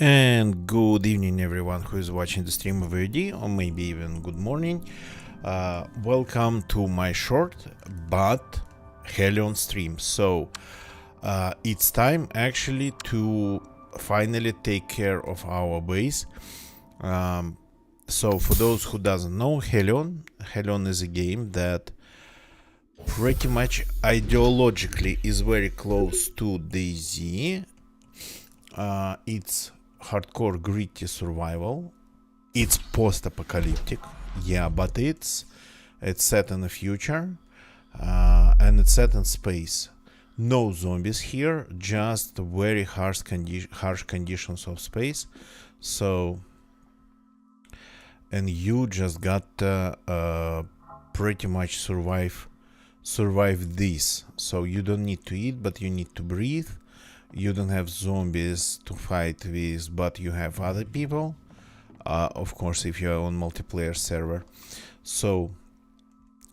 And good evening, everyone who is watching the stream of AD, or maybe even good morning. Welcome to my short but Hellion stream. So it's time actually to finally take care of our base. So for those who doesn't know, Hellion is a game that pretty much ideologically is very close to DayZ. It's hardcore gritty survival. It's post-apocalyptic, yeah, but it's set in the future, and it's set in space. No zombies here, just very harsh conditions of space. So, and you just got pretty much survive this. So you don't need to eat, but you need to breathe. You don't have zombies to fight with, but you have other people. Of course, if you're on multiplayer server. So,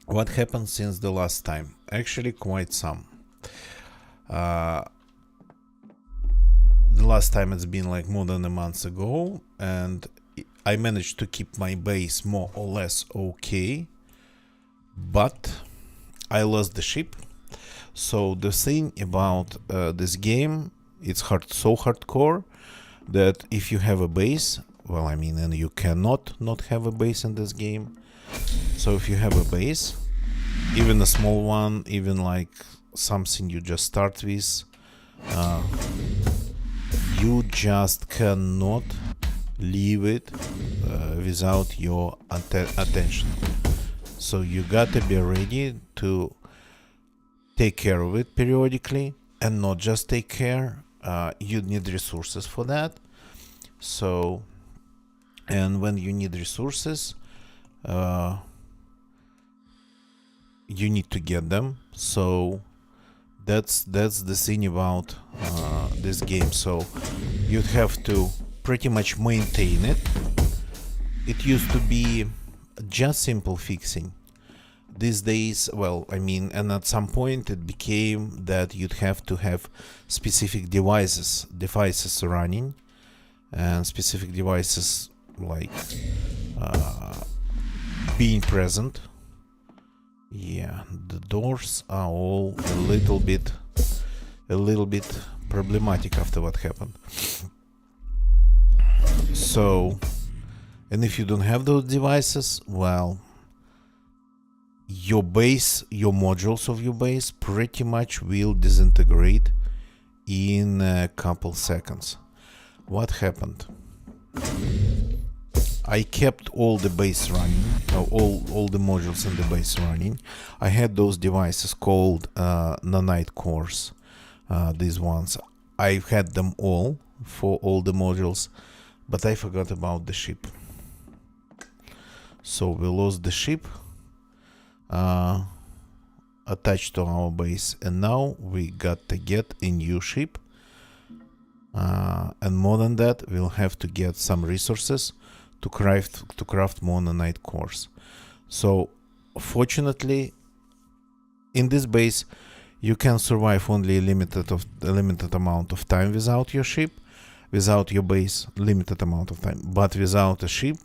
what happened since the last time? Actually, quite some. The last time it's been like more than a month ago, and I managed to keep my base more or less okay, but I lost the ship. So the thing about this game, it's so hardcore that if you have a base, well, I mean, and you cannot not have a base in this game. So if you have a base, even a small one, even like something you just start with, you just cannot leave it without your attention. So you gotta be ready to take care of it periodically, and not just take care. You need resources for that. So, and when you need resources, you need to get them. So that's the thing about this game. So you'd have to pretty much maintain it. It used to be just simple fixing. These days, well, I mean, and at some point it became that you'd have to have specific devices running, and specific devices like being present. Yeah, the doors are all a little bit problematic after what happened. So, and if you don't have those devices, well, your base, your modules of your base pretty much will disintegrate in a couple seconds. What happened? I kept all the base running, all the modules in the base running. I had those devices called nanite cores, these ones. I had them all for all the modules, but I forgot about the ship. So we lost the ship attached to our base, and now we got to get a new ship, and more than that, we'll have to get some resources to craft more nanite cores. So fortunately, in this base you can survive only a limited amount of time without your ship, without your base, limited amount of time. But without a ship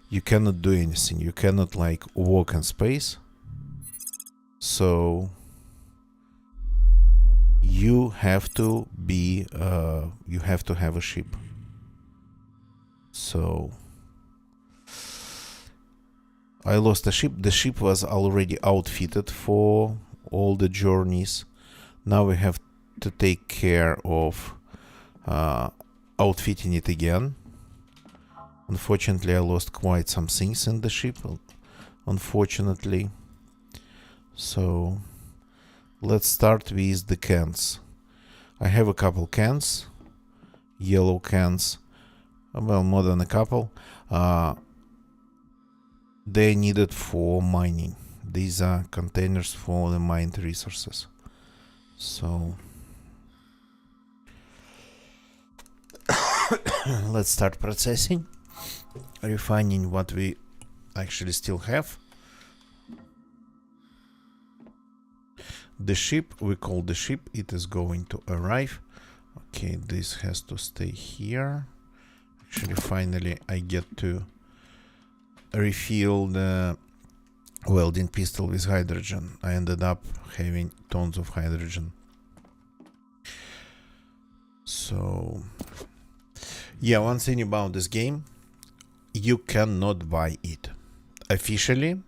you cannot do anything. You cannot like walk in space. So you have to be you have to have a ship. So I lost the ship. The ship was already outfitted for all the journeys. Now we have to take care of outfitting it again. Unfortunately, I lost quite some things in the ship, unfortunately. So let's start with the cans. I have a couple cans, yellow cans, well, more than a couple. They're needed for mining. These are containers for the mined resources. So Let's start processing, refining what we actually still have. The ship, we call the ship, it is going to arrive. Okay, this has to stay here. Actually, finally, I get to refill the welding pistol with hydrogen. I ended up having tons of hydrogen. So, yeah, one thing about this game, you cannot buy it. Officially,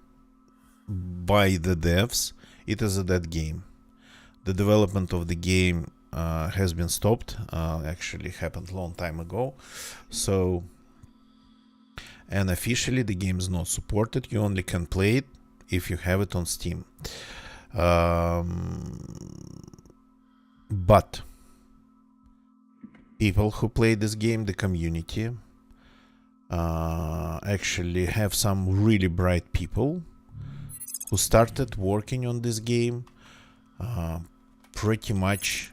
by the devs, it is a dead game. The development of the game has been stopped. Actually happened a long time ago. So, and officially the game is not supported. You only can play it if you have it on Steam. But people who play this game, the community, actually have some really bright people who started working on this game, pretty much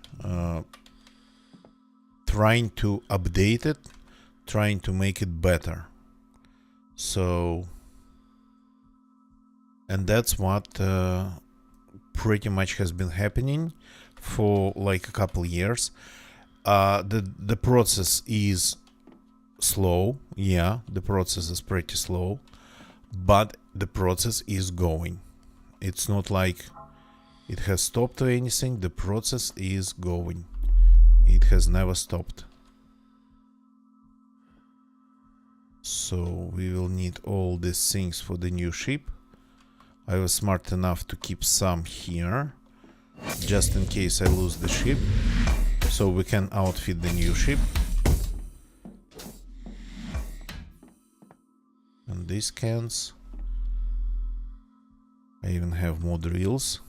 trying to update it, trying to make it better. So, and that's what pretty much has been happening for like a couple years. The process is slow. Yeah, the process is pretty slow, but the process is going. It's not like it has stopped or anything. The process is going. It has never stopped. So we will need all these things for the new ship. I was smart enough to keep some here, just in case I lose the ship, so we can outfit the new ship. And these cans. I even have more drills.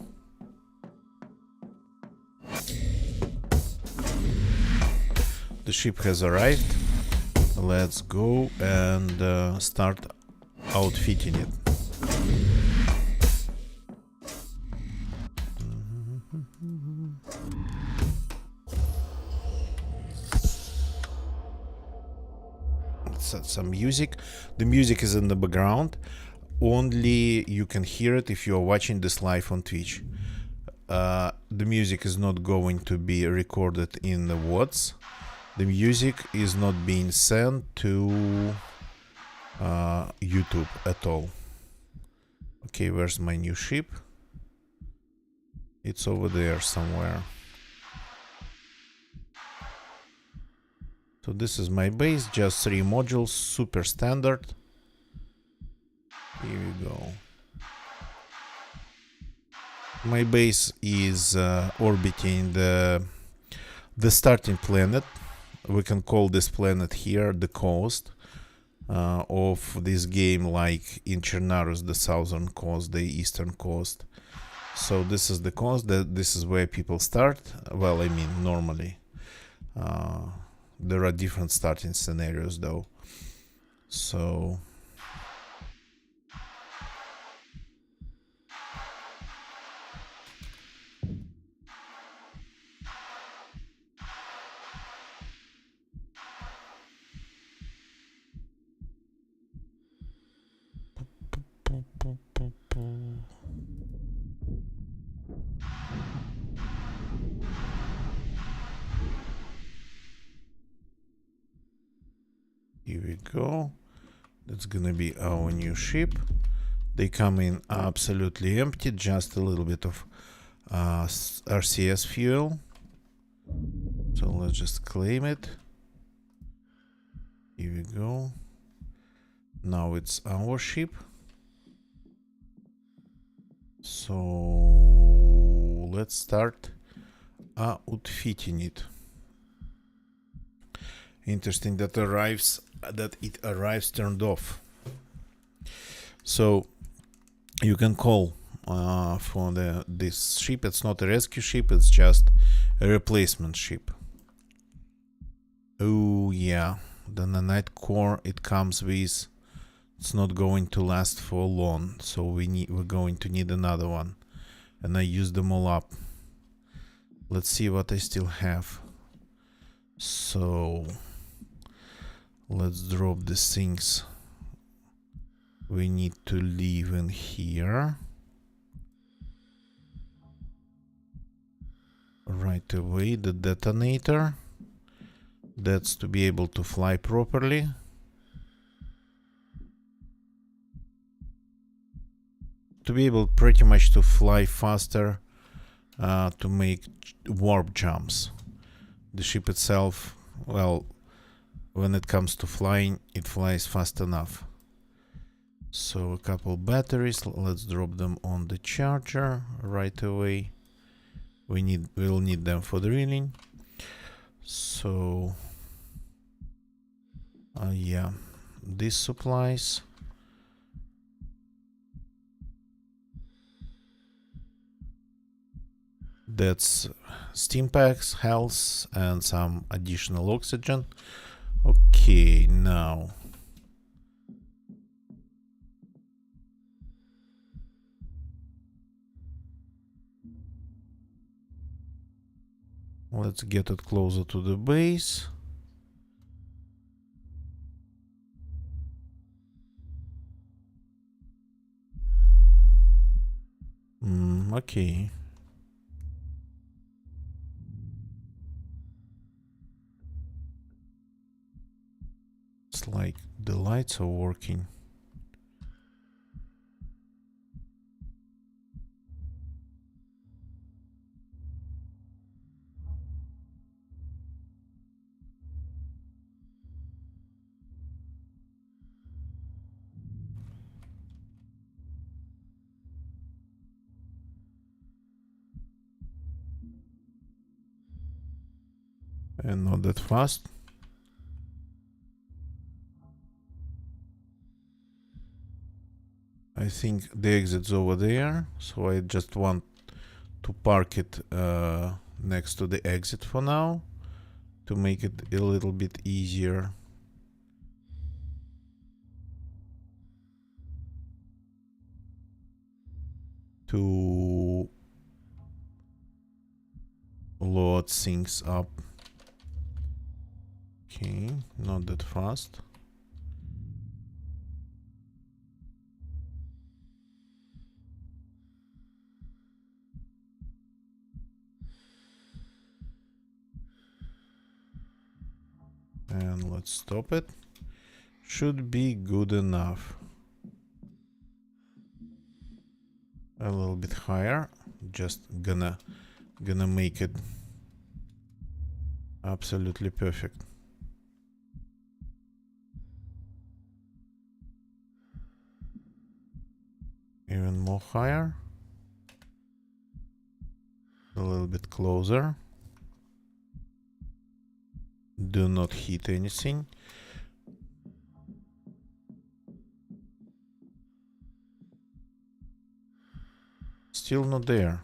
The ship has arrived. Let's go and start outfitting it. Let's set some music. The music is in the background. Only you can hear it if you are watching this live on Twitch. The music is not going to be recorded in the WOTS. The music is not being sent to YouTube at all. Okay, where's my new ship? It's over there somewhere. So this is my base, just 3 modules, super standard. Here we go. My base is orbiting the starting planet. We can call this planet here the coast of this game, like in Chernarus, the southern coast, the eastern coast. So this is the coast, this is where people start. Well, I mean, normally. There are different starting scenarios though. So here we go. That's gonna be our new ship. They come in absolutely empty, just a little bit of RCS fuel. So let's just claim it. Here we go. Now it's our ship. So let's start outfitting it. Interesting that it arrives turned off. So you can call for this ship. It's not a rescue ship, it's just a replacement ship. Oh yeah, the nanite core it comes with, it's not going to last for long, so we're going to need another one, and I used them all up. Let's see what I still have. So Let's drop the things we need to leave in here right away. The detonator, that's to be able to fly properly. To be able pretty much to fly faster, to make warp jumps. The ship itself, well, when it comes to flying, it flies fast enough. So a couple batteries, let's drop them on the charger right away. We'll need them for drilling. So yeah, these supplies. That's steam packs, health, and some additional oxygen. Okay, now let's get it closer to the base. Okay. It's like the lights are working. And not that fast. I think the exit's over there, so I just want to park it next to the exit for now to make it a little bit easier. To load things up. Okay, not that fast. And let's stop it. Should be good enough. A little bit higher. Just gonna make it absolutely perfect. Even more higher. A little bit closer. Do not hit anything. Still not there.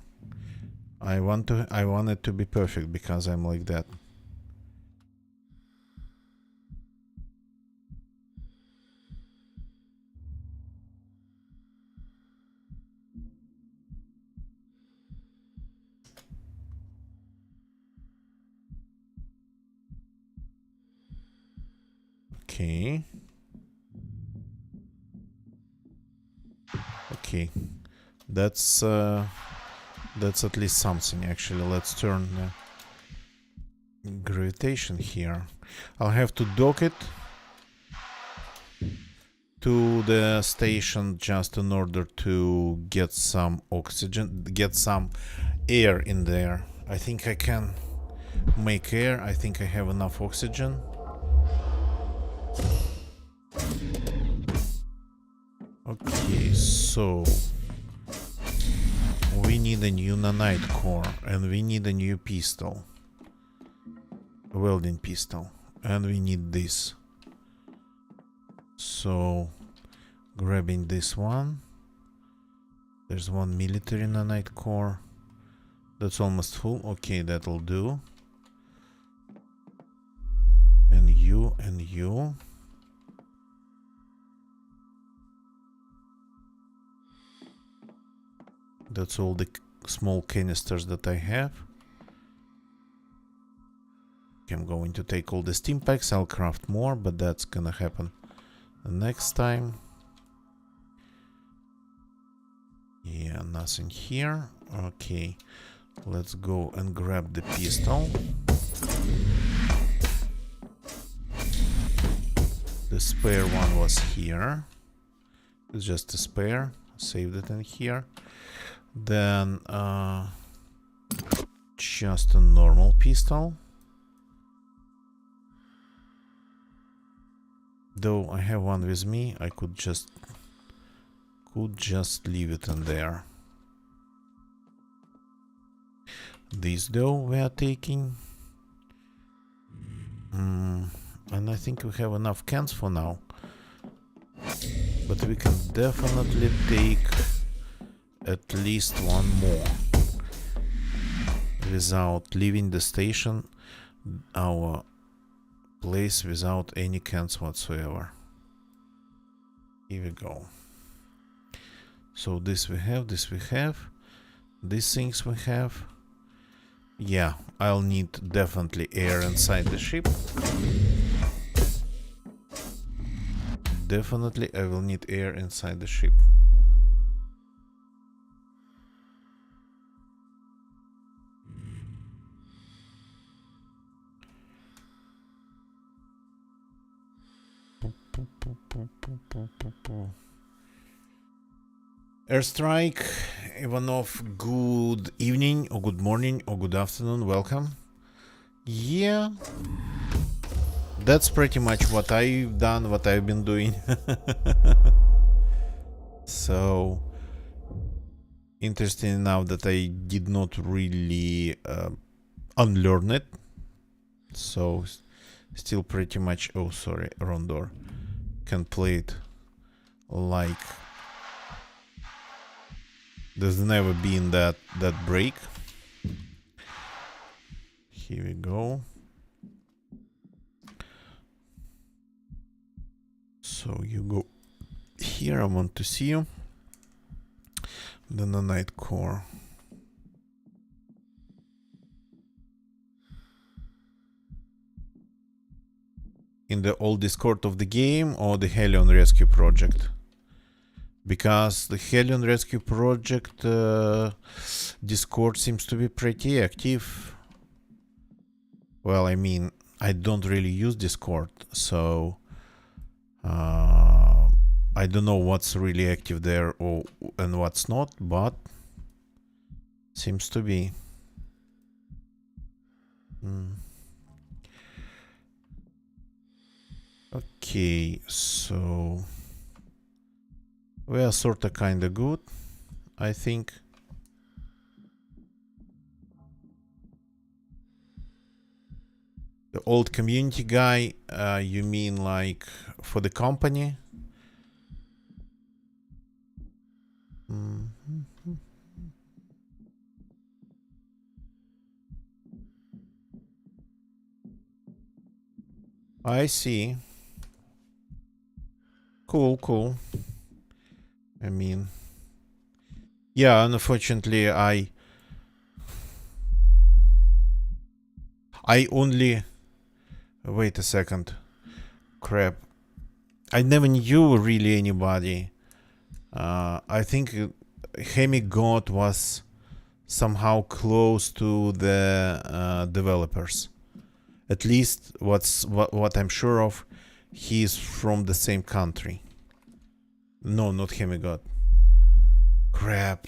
I want it to be perfect because I'm like that. Okay. Okay. That's at least something. Actually, let's turn gravitation here. I'll have to dock it to the station just in order to get some oxygen, get some air in there. I think I can make air. I think I have enough oxygen. Okay, so we need a new nanite core and we need a new pistol, a welding pistol, and we need this. So grabbing this one. There's one military nanite core. That's almost full. Okay, that'll do. And you and you. That's all the small canisters that I have. I'm going to take all the steam packs. I'll craft more, but that's gonna happen next time. Yeah, nothing here. Okay, let's go and grab the pistol. The spare one was here. It's just a spare. Saved it in here. Then just a normal pistol. Though I have one with me, I could just leave it in there. This though we are taking. And I think we have enough cans for now. But we can definitely take at least one more without leaving the station, our place, without any cans whatsoever. Here we go. So this we have, these things we have. Yeah, I'll need definitely air inside the ship. Definitely I will need air inside the ship. Airstrike, Ivanov, good evening or good morning or good afternoon, welcome. Yeah, that's pretty much what I've done, what I've been doing. So, interesting enough that I did not really unlearn it. So, still pretty much, oh sorry, wrong door. Can play it like there's never been that break. Here we go. So you go here, I want to see you. Then the night core. In the old Discord of the game or the Hellion Rescue Project? Because the Hellion Rescue Project Discord seems to be pretty active. Well, I mean, I don't really use Discord, so I don't know what's really active there and what's not, but seems to be. Okay, so we are sorta kinda good, I think. The old community guy, you mean like for the company? I see. Cool. I mean, yeah, unfortunately, I only... Wait a second. Crap. I never knew really anybody. I think Hemigod was somehow close to the developers. At least what I'm sure of, he's from the same country. No, not Hemigod. Crap.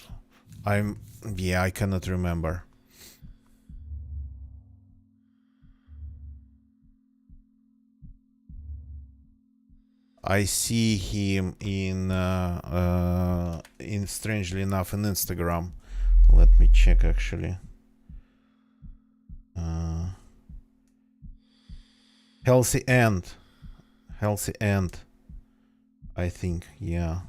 Yeah, I cannot remember. I see him in strangely enough in Instagram. Let me check actually. Healthy End, I think, yeah.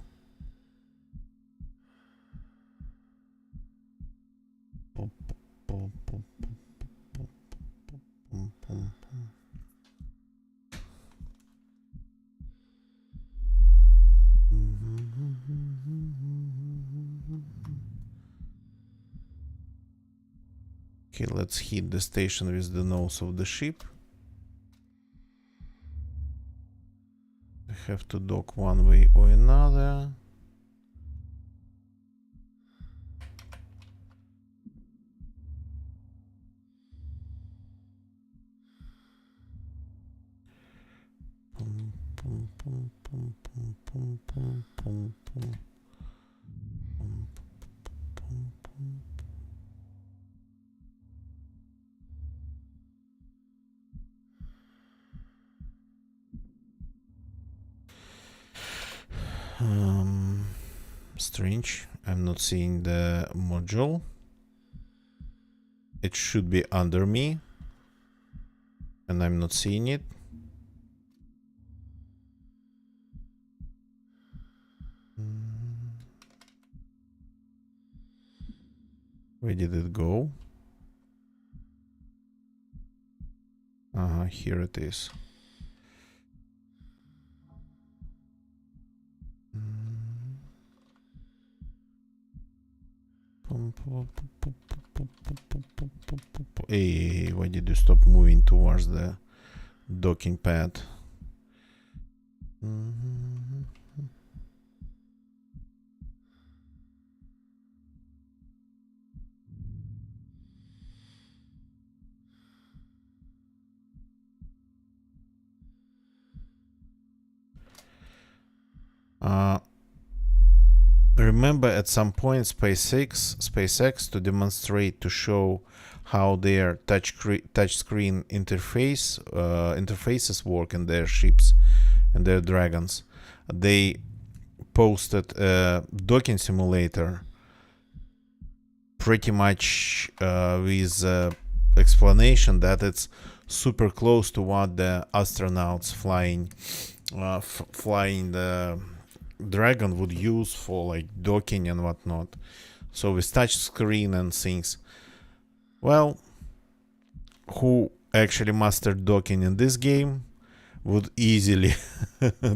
Okay, let's hit the station with the nose of the ship. have to dock one way or another. Strange. I'm not seeing the module. It should be under me, and I'm not seeing it. Where did it go? Here it is. Hey, why did you stop moving towards the docking pad? Remember at some point SpaceX to demonstrate, to show how their touchscreen interfaces work in their ships and their dragons. They posted a docking simulator pretty much with explanation that it's super close to what the astronauts flying the Dragon would use for like docking and whatnot. So with touch screen and things. Well, who actually mastered docking in this game would easily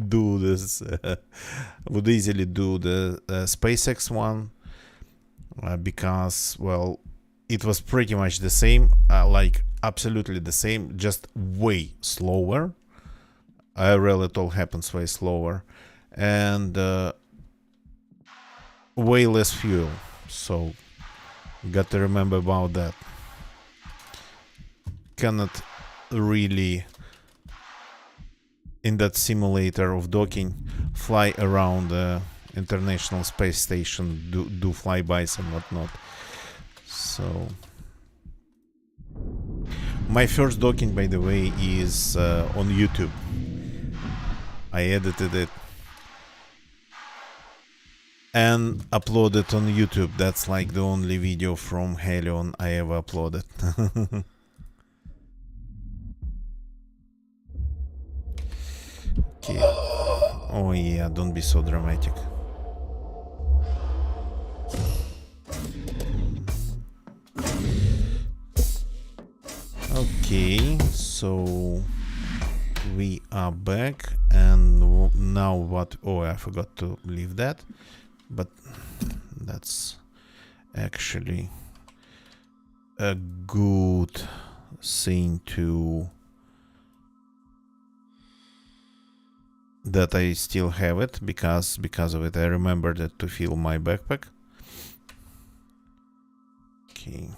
do this. Would easily do the SpaceX one because, well, it was pretty much the same, like absolutely the same, just way slower. IRL it all happens way slower. And way less fuel, so got to remember about that. Cannot really, in that simulator of docking, fly around the International Space Station, do flybys and whatnot. So my first docking, by the way, is on YouTube. I edited it and uploaded on YouTube. That's like the only video from Hellion I ever uploaded. Okay. Oh yeah, don't be so dramatic. Okay, so we are back, and now what? Oh, I forgot to leave that. But that's actually a good thing to that I still have it, because of it I remembered it to fill my backpack. Okay.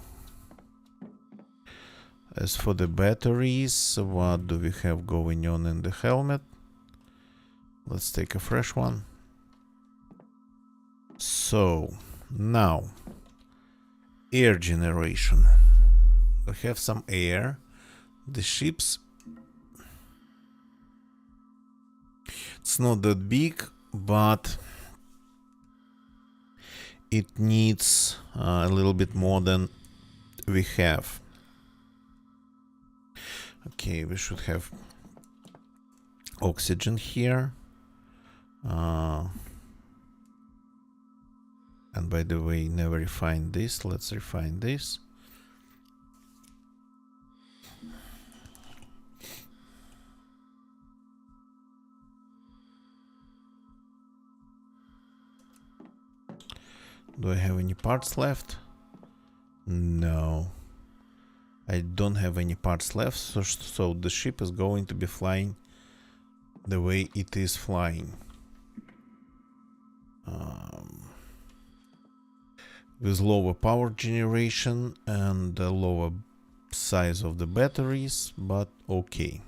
As for the batteries, what do we have going on in the helmet? Let's take a fresh one. So now air generation. We have some air. The ships, it's not that big, but it needs a little bit more than we have. Okay, we should have oxygen here. And by the way, never refined this. Let's refine this. Do I have any parts left? No. I don't have any parts left, so the ship is going to be flying the way it is flying. With lower power generation and a lower size of the batteries, but okay.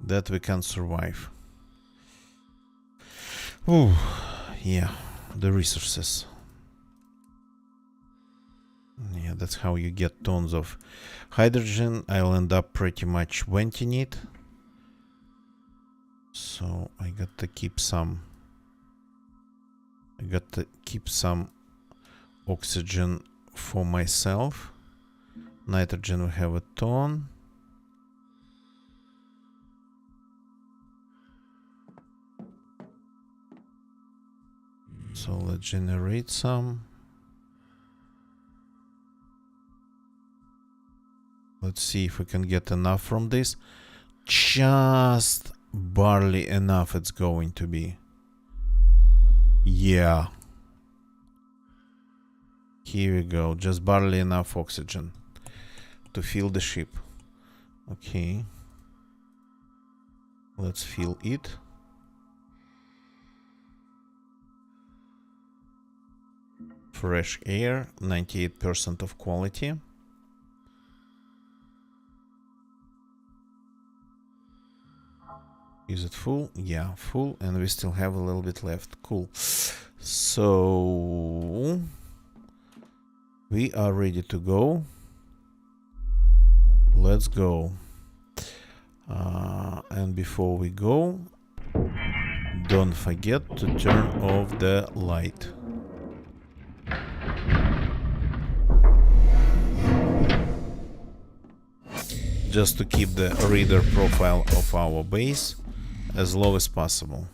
That we can survive. Oh, yeah, the resources. Yeah, that's how you get tons of hydrogen. I'll end up pretty much venting it. So I got to keep some. Oxygen for myself. Nitrogen we have a ton. So let's generate some. Let's see if we can get enough from this. Just barely enough it's going to be. Yeah. Here we go. Just barely enough oxygen to fill the ship. Okay. Let's fill it. Fresh air, 98% of quality. Is it full? Yeah, full, and we still have a little bit left. Cool. So we are ready to go. Let's go. And before we go, don't forget to turn off the light. Just to keep the reader profile of our base as low as possible.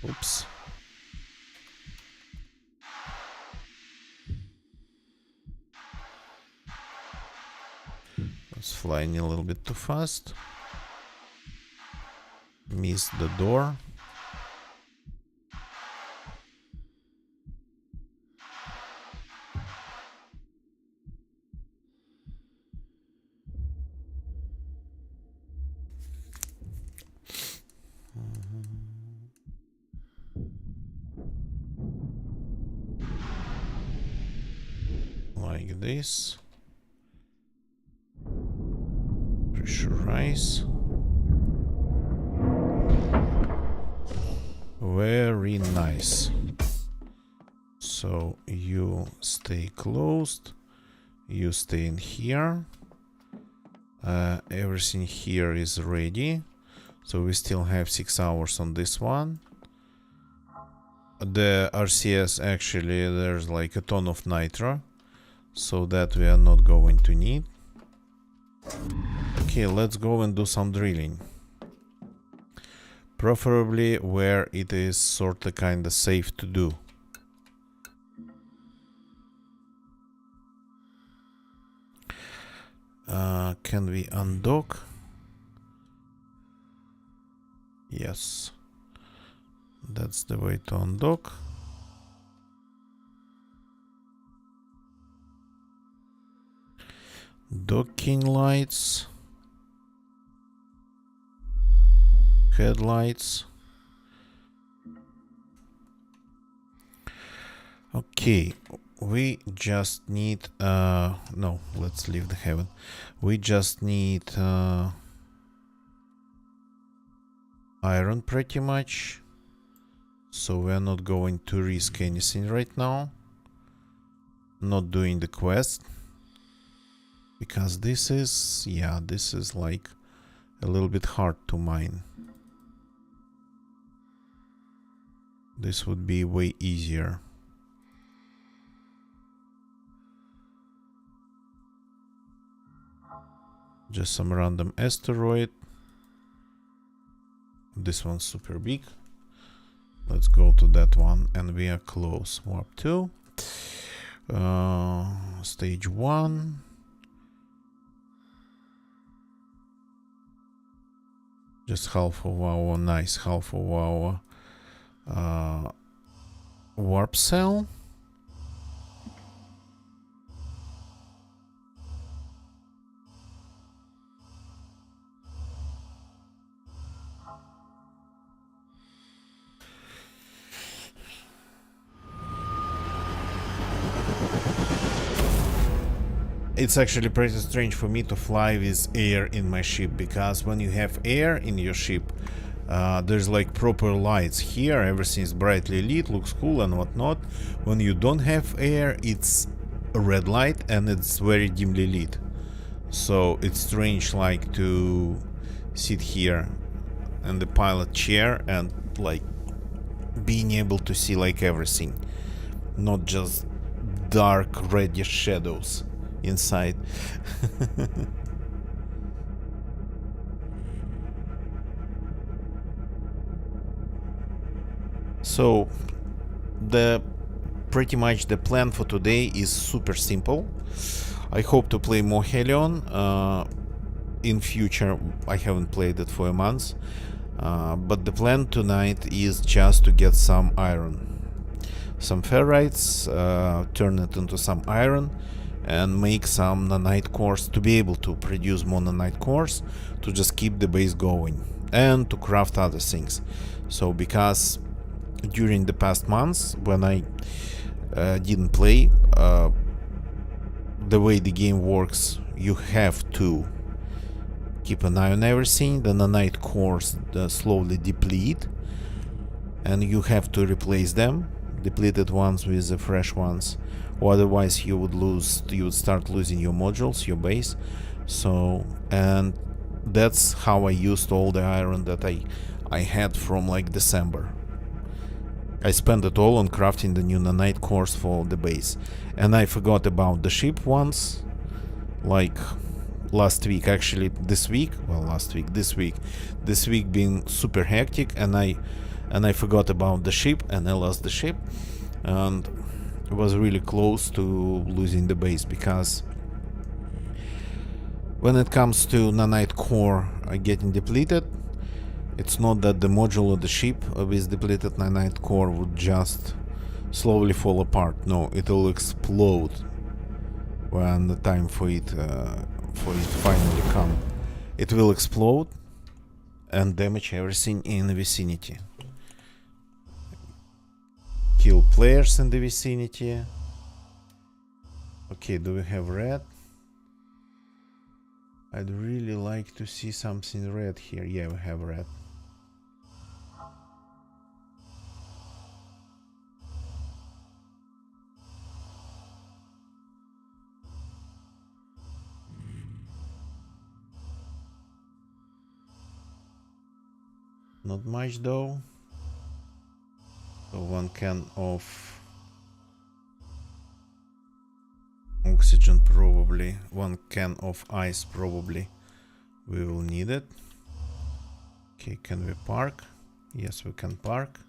Oops. I was flying a little bit too fast. Missed the door. Like this. Pressurize. Very nice. So you stay closed. You stay in here. Everything here is ready. So we still have 6 hours on this one. The RCS, actually there's like a ton of nitro, so that we are not going to need. Okay, let's go and do some drilling. Preferably where it is sort of kind of safe to do. Can we undock? Yes. That's the way to undock. Docking lights. Headlights. Okay, we just need no, let's leave the heaven. We just need iron pretty much. So we're not going to risk anything right now. Not doing the quest. Because this is, yeah, this is like a little bit hard to mine. This would be way easier. Just some random asteroid. This one's super big. Let's go to that one, and we are close. Warp 2. Stage 1. Just half of our, nice, half of our warp cell. It's actually pretty strange for me to fly with air in my ship, because when you have air in your ship, there's like proper lights. Here everything is brightly lit, looks cool and whatnot. When you don't have air, it's a red light and it's very dimly lit. So it's strange like to sit here in the pilot chair and like being able to see like everything, not just dark reddish shadows inside. So pretty much the plan for today is super simple. I hope to play more Hellion in future. I haven't played it for a month, but the plan tonight is just to get some iron, some ferrites, turn it into some iron, and make some nanite cores to be able to produce more nanite cores to just keep the base going and to craft other things. So because during the past months when I didn't play, the way the game works, you have to keep an eye on everything. The nanite cores slowly deplete and you have to replace them, depleted ones with the fresh ones, or otherwise you would start losing your modules, your base. So, and that's how I used all the iron that I had from like December. I spent it all on crafting the new nanite cores for the base, and I forgot about the ship once, like last week, actually this week, this week being super hectic, and I forgot about the ship and I lost the ship, and it was really close to losing the base, because when it comes to nanite core getting depleted, it's not that the module of the ship with depleted nanite core would just slowly fall apart. No, it will explode when the time for it finally come. It will explode and damage everything in the vicinity. Kill players in the vicinity. Okay, do we have red? I'd really like to see something red here. Yeah, we have red. Not much though. So 1 can of oxygen probably, 1 can of ice probably. We will need it. Okay, can we park? Yes, we can park.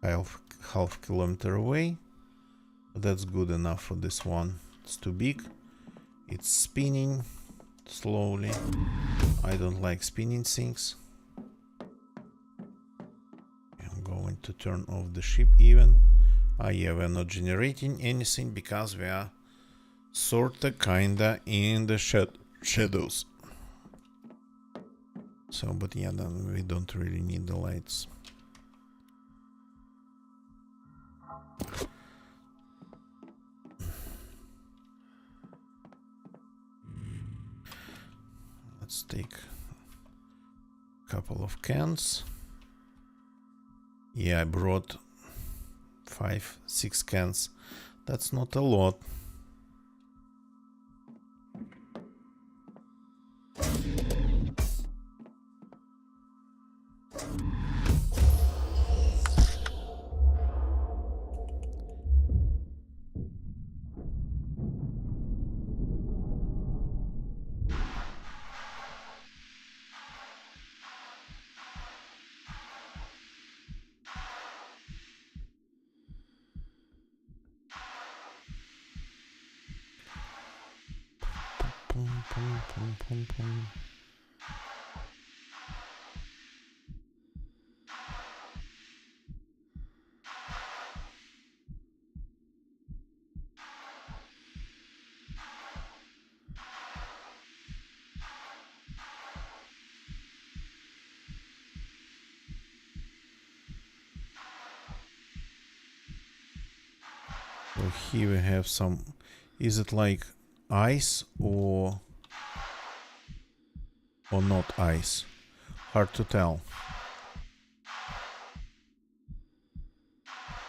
Half kilometer away. But that's good enough for this one. It's too big. It's spinning slowly. I don't like spinning things. I'm going to turn off the ship even. Ah yeah, we're not generating anything because we are sorta kinda in the shadows. So, but yeah, then we don't really need the lights. Let's take a couple of cans. Yeah, I brought 5-6 cans. That's not a lot. So here we have some. Is it like ice or not ice? Hard to tell.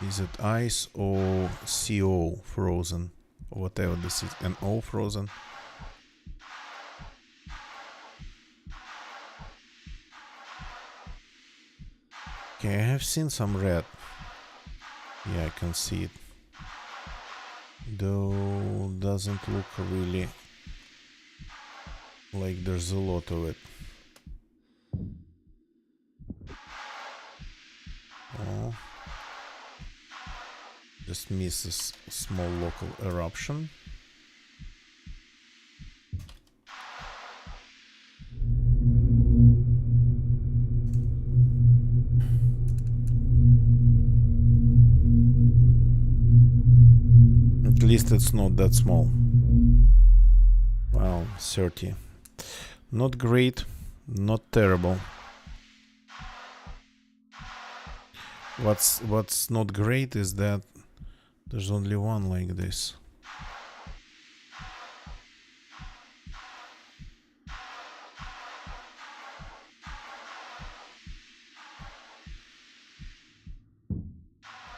Is it ice or CO frozen? Or whatever this is. NO frozen. Okay, I have seen some red. Yeah, I can see it. Though doesn't look really like there's a lot of it. Oh. Just misses a small local eruption. At least it's not that small. Wow, 30. Not great, not terrible. What's not great is that there's only one like this.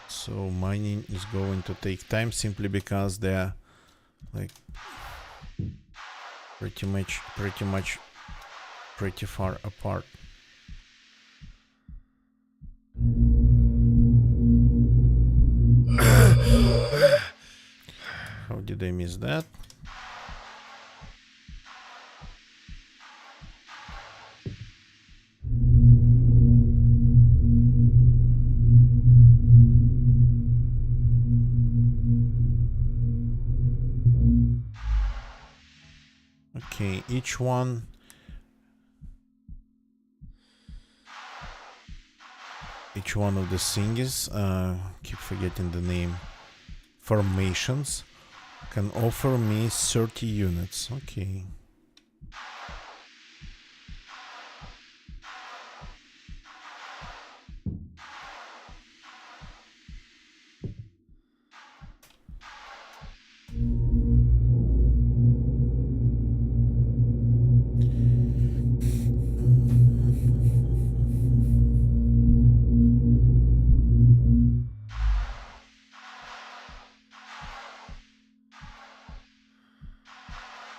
So mining is going to take time simply because they're like pretty far apart. How did I miss that? Okay, each one of the thingies, keep forgetting the name, formations, can offer me 30 units. Okay.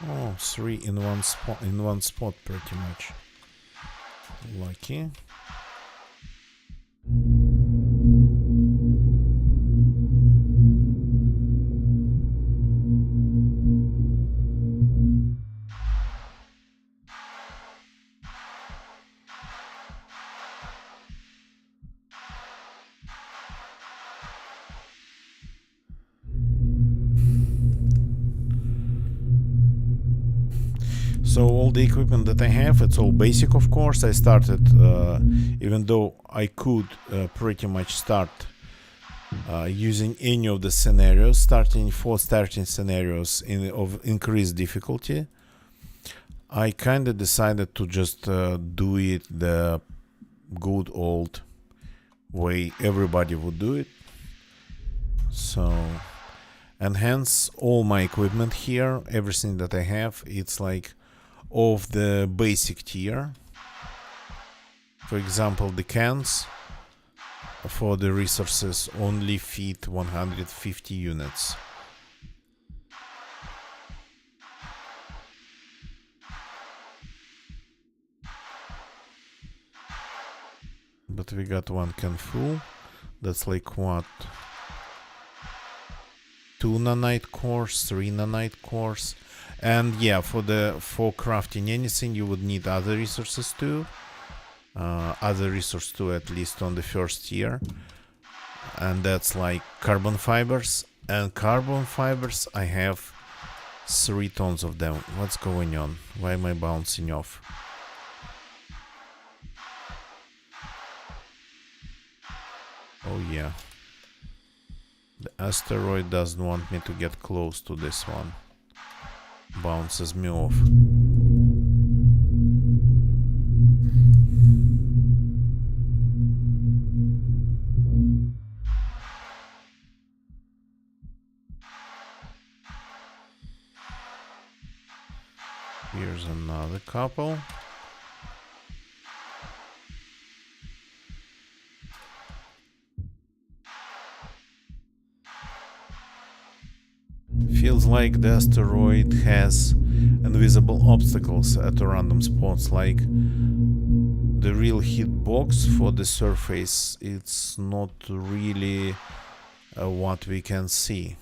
Oh, 3 in one spot, pretty much. Lucky. So all the equipment that I have, it's all basic, of course. I started, even though I could pretty much start using any of the scenarios, starting scenarios of increased difficulty, I kind of decided to just do it the good old way everybody would do it. So, and hence all my equipment here, everything that I have, it's like of the basic tier. For example, the cans for the resources only feed 150 units. But we got one can full. That's like what? 2 nanite cores, 3 nanite cores. And yeah, for crafting anything, you would need other resources too. Other resource too, at least on the first tier. And that's like carbon fibers. And carbon fibers, I have 3 tons of them. What's going on? Why am I bouncing off? Oh yeah. The asteroid doesn't want me to get close to this one. Bounces me off. Here's another couple. Feels like the asteroid has invisible obstacles at random spots, like the real hitbox for the surface. It's not really what we can see.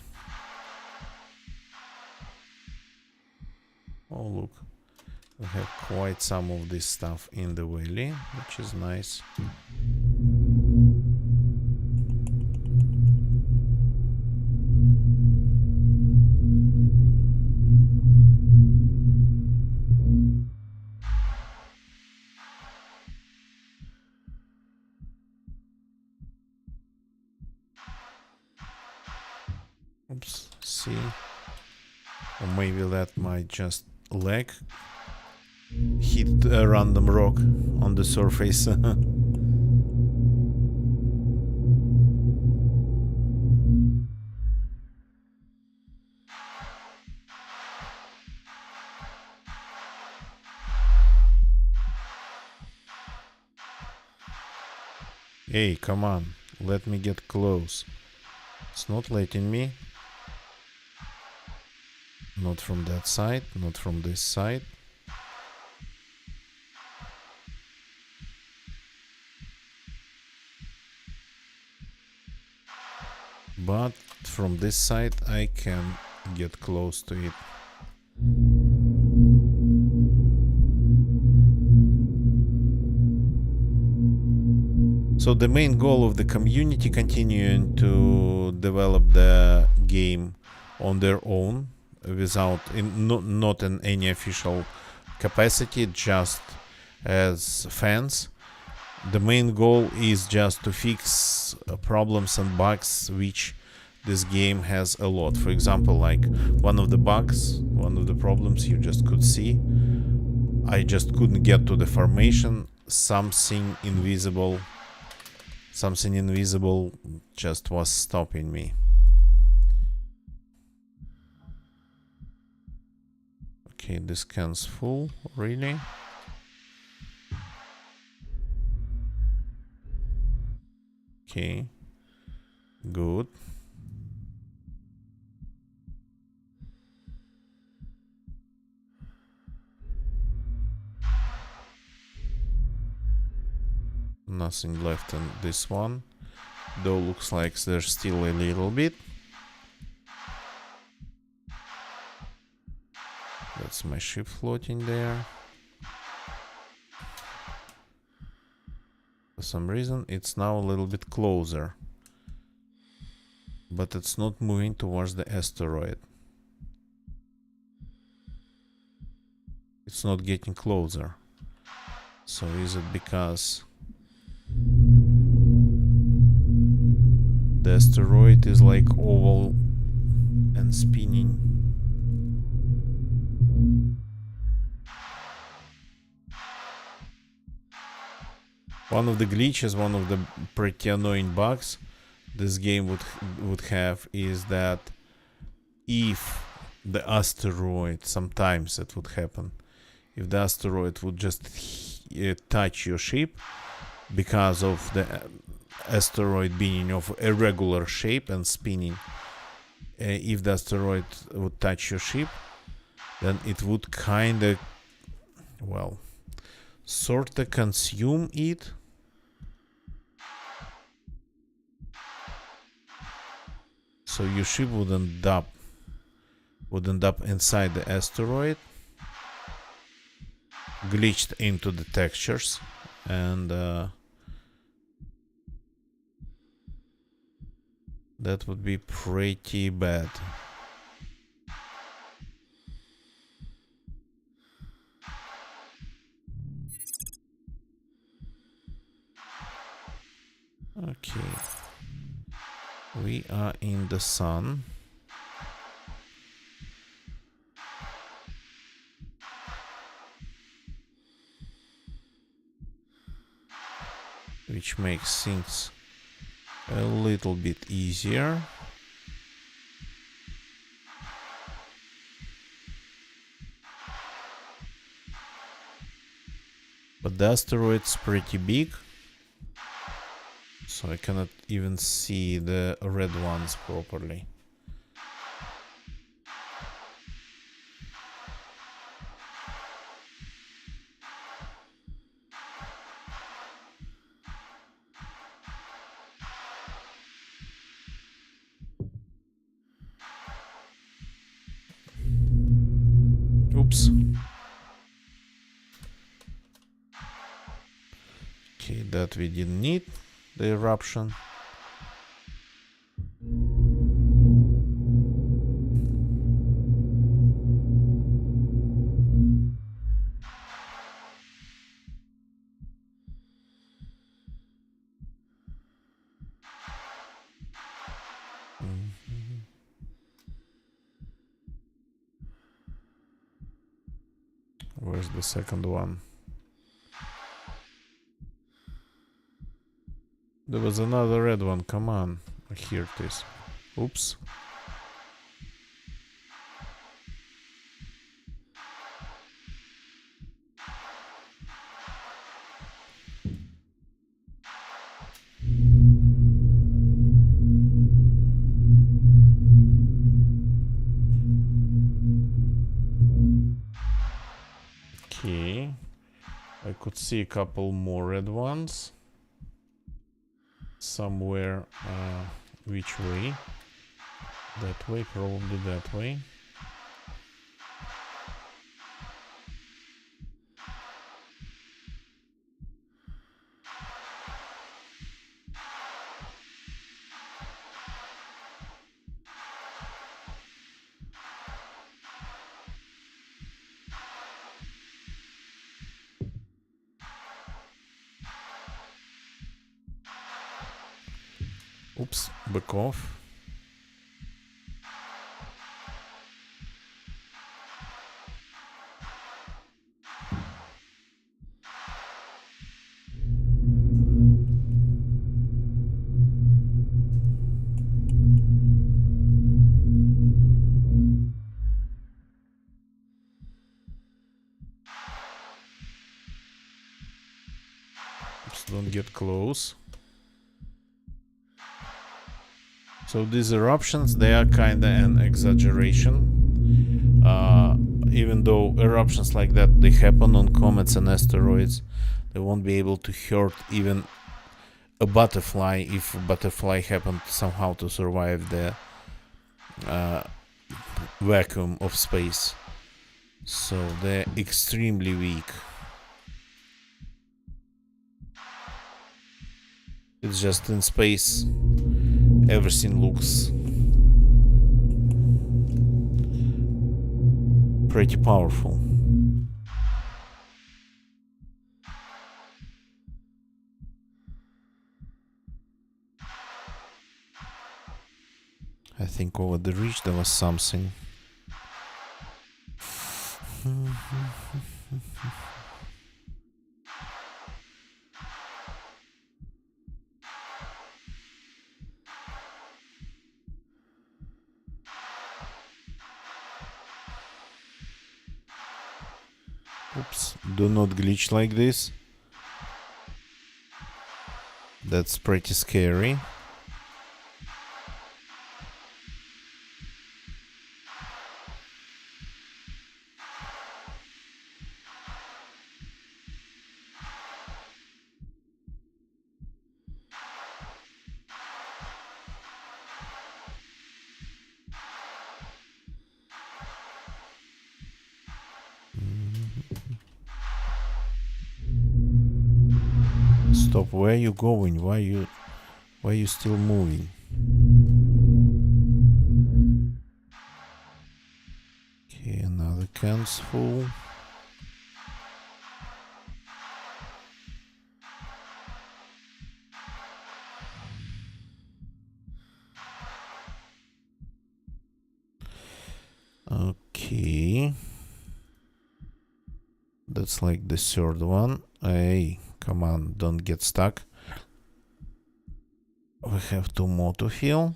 Oh look, we have quite some of this stuff in the valley, which is nice. Oops, see? Or maybe that might just lag. Hit a random rock on the surface. Hey, come on, let me get close. It's not letting me. Not from that side, not from this side. But from this side I can get close to it. So the main goal of the community continuing to develop the game on their own without not in any official capacity, just as fans. The main goal is just to fix problems and bugs which this game has a lot. For example, like one of the problems you just could see, I just couldn't get to the formation. Something invisible just was stopping me. Okay, this scan's full, really? Okay, good. Nothing left in this one, though looks like there's still a little bit. That's my ship floating there. For some reason it's now a little bit closer, but it's not moving towards the asteroid. It's not getting closer. So is it because the asteroid is like oval and spinning? One of the glitches, one of the pretty annoying bugs this game would have is that if the asteroid, sometimes it would happen, if the asteroid would just touch your ship, because of the asteroid being of irregular shape and spinning, if the asteroid would touch your ship, then it would kind of, well, sort of consume it. So your ship would end up inside the asteroid, glitched into the textures, and that would be pretty bad. We are in the sun. Which makes things a little bit easier. But the asteroid's pretty big, so I cannot even see the red ones properly. Oops. Okay, that we didn't need, the eruption. Where's the second one? There was another red one, come on. Here it is. Oops. Okay. I could see a couple more red ones. Somewhere, which way? That way, probably that way. Oops, back off. Oops, don't get close. So these eruptions, they are kinda an exaggeration. Even though eruptions like that, they happen on comets and asteroids, they won't be able to hurt even a butterfly if a butterfly happened somehow to survive the vacuum of space. So they're extremely weak. It's just in space, everything looks pretty powerful. I think over the ridge there was something. Oops, do not glitch like this. That's pretty scary. Stop, where are you going? Why are you still moving? Okay, another can's full. Okay. That's like the third one. Hey, come on, don't get stuck. We have 2 more to fill.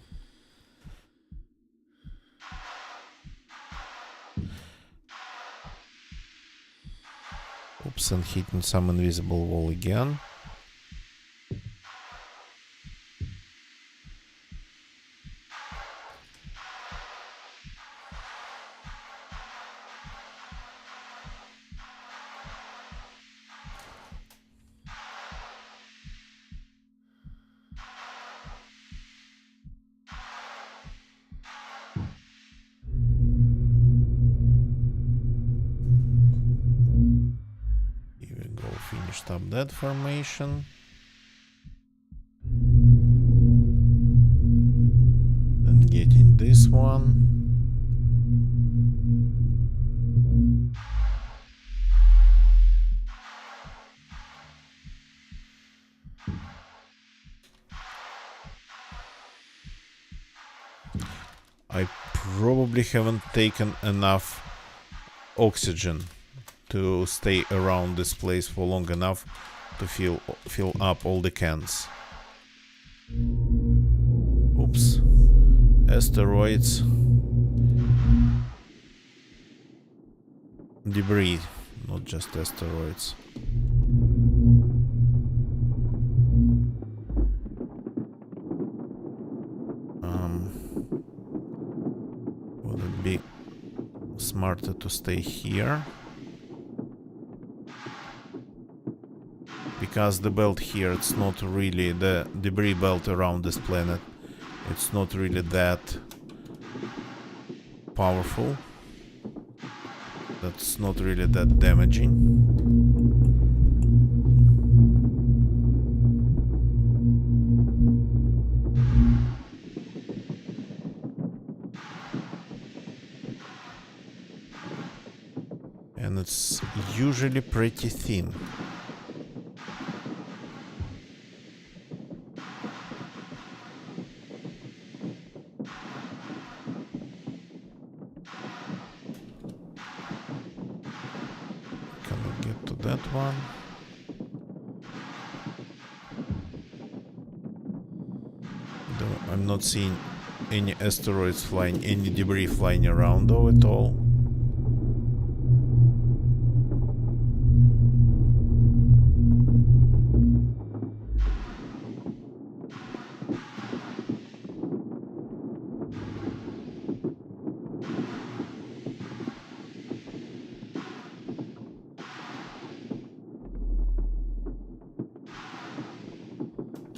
Oops, and hitting some invisible wall again. Here we go, finished up that formation. And getting this one. I probably haven't taken enough oxygen to stay around this place for long enough to fill up all the cans. Oops. Asteroids. Debris, not just asteroids. Would it be smarter to stay here? Because the belt here, it's not really the debris belt around this planet. It's not really that powerful. That's not really that damaging. And it's usually pretty thin. Cannot get to that one. Though I'm not seeing any asteroids flying, any debris flying around though at all.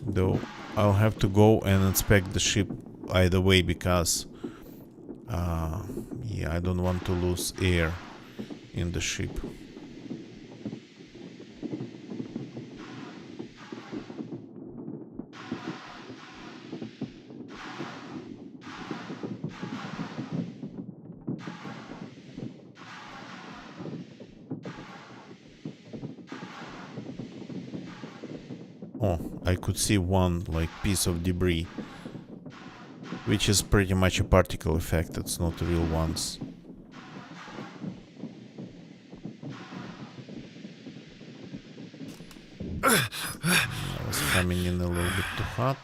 Though I'll have to go and inspect the ship either way because yeah, I don't want to lose air in the ship. Oh, I could see one like piece of debris, which is pretty much a particle effect, it's not real ones. I was coming in a little bit too hot.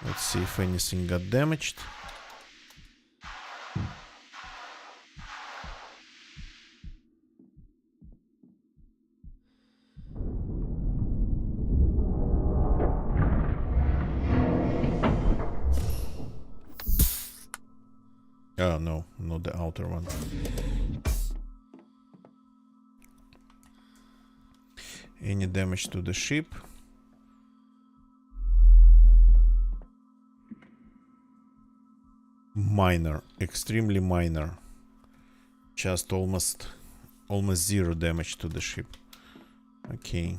Let's see if anything got damaged. Oh no, not the outer one. Any damage to the ship? Minor, extremely minor. Just almost zero damage to the ship. Okay.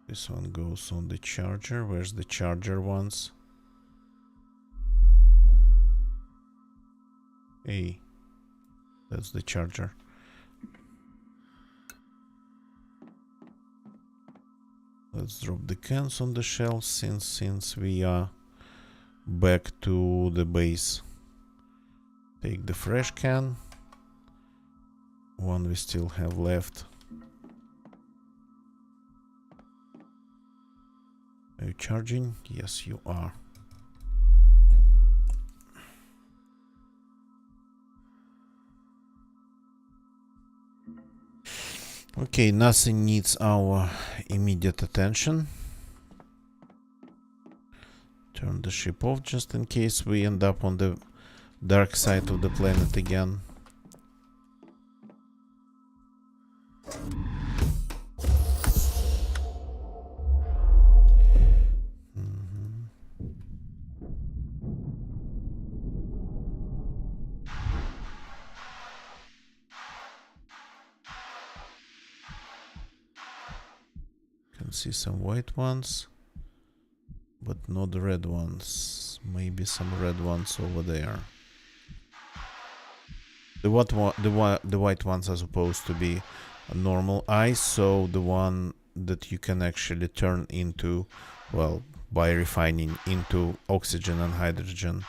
This one goes on the charger. Where's the charger ones? Hey, that's the charger. Let's drop the cans on the shelves since we are back to the base. Take the fresh can. One we still have left. Are you charging? Yes, you are. Okay, nothing needs our immediate attention. Turn the ship off just in case we end up on the dark side of the planet again. Can see some white ones, but not the red ones. Maybe some red ones over there. The white ones are supposed to be a normal ice, so the one that you can actually turn into, well, by refining into oxygen and hydrogen.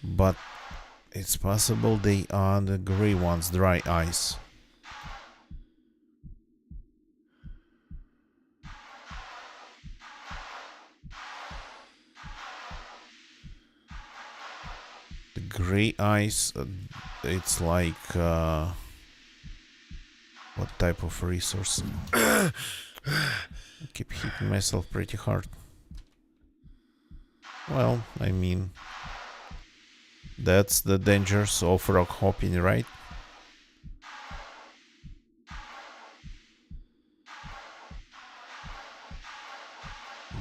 But it's possible they are the gray ones, dry ice. The gray ice, it's like what type of resource? I keep hitting myself pretty hard. Well, I mean, that's the dangers of rock hopping, right?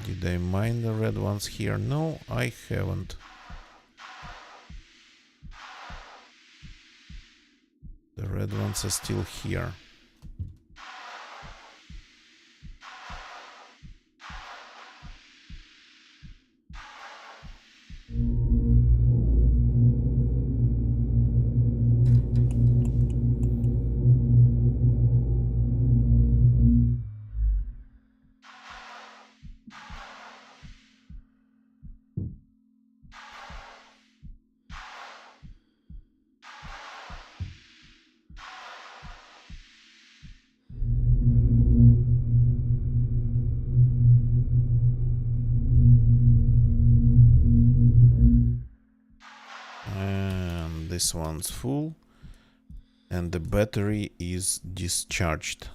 Did I mine the red ones here? No, I haven't. The red ones are still here. And this one's full. And the battery is discharged.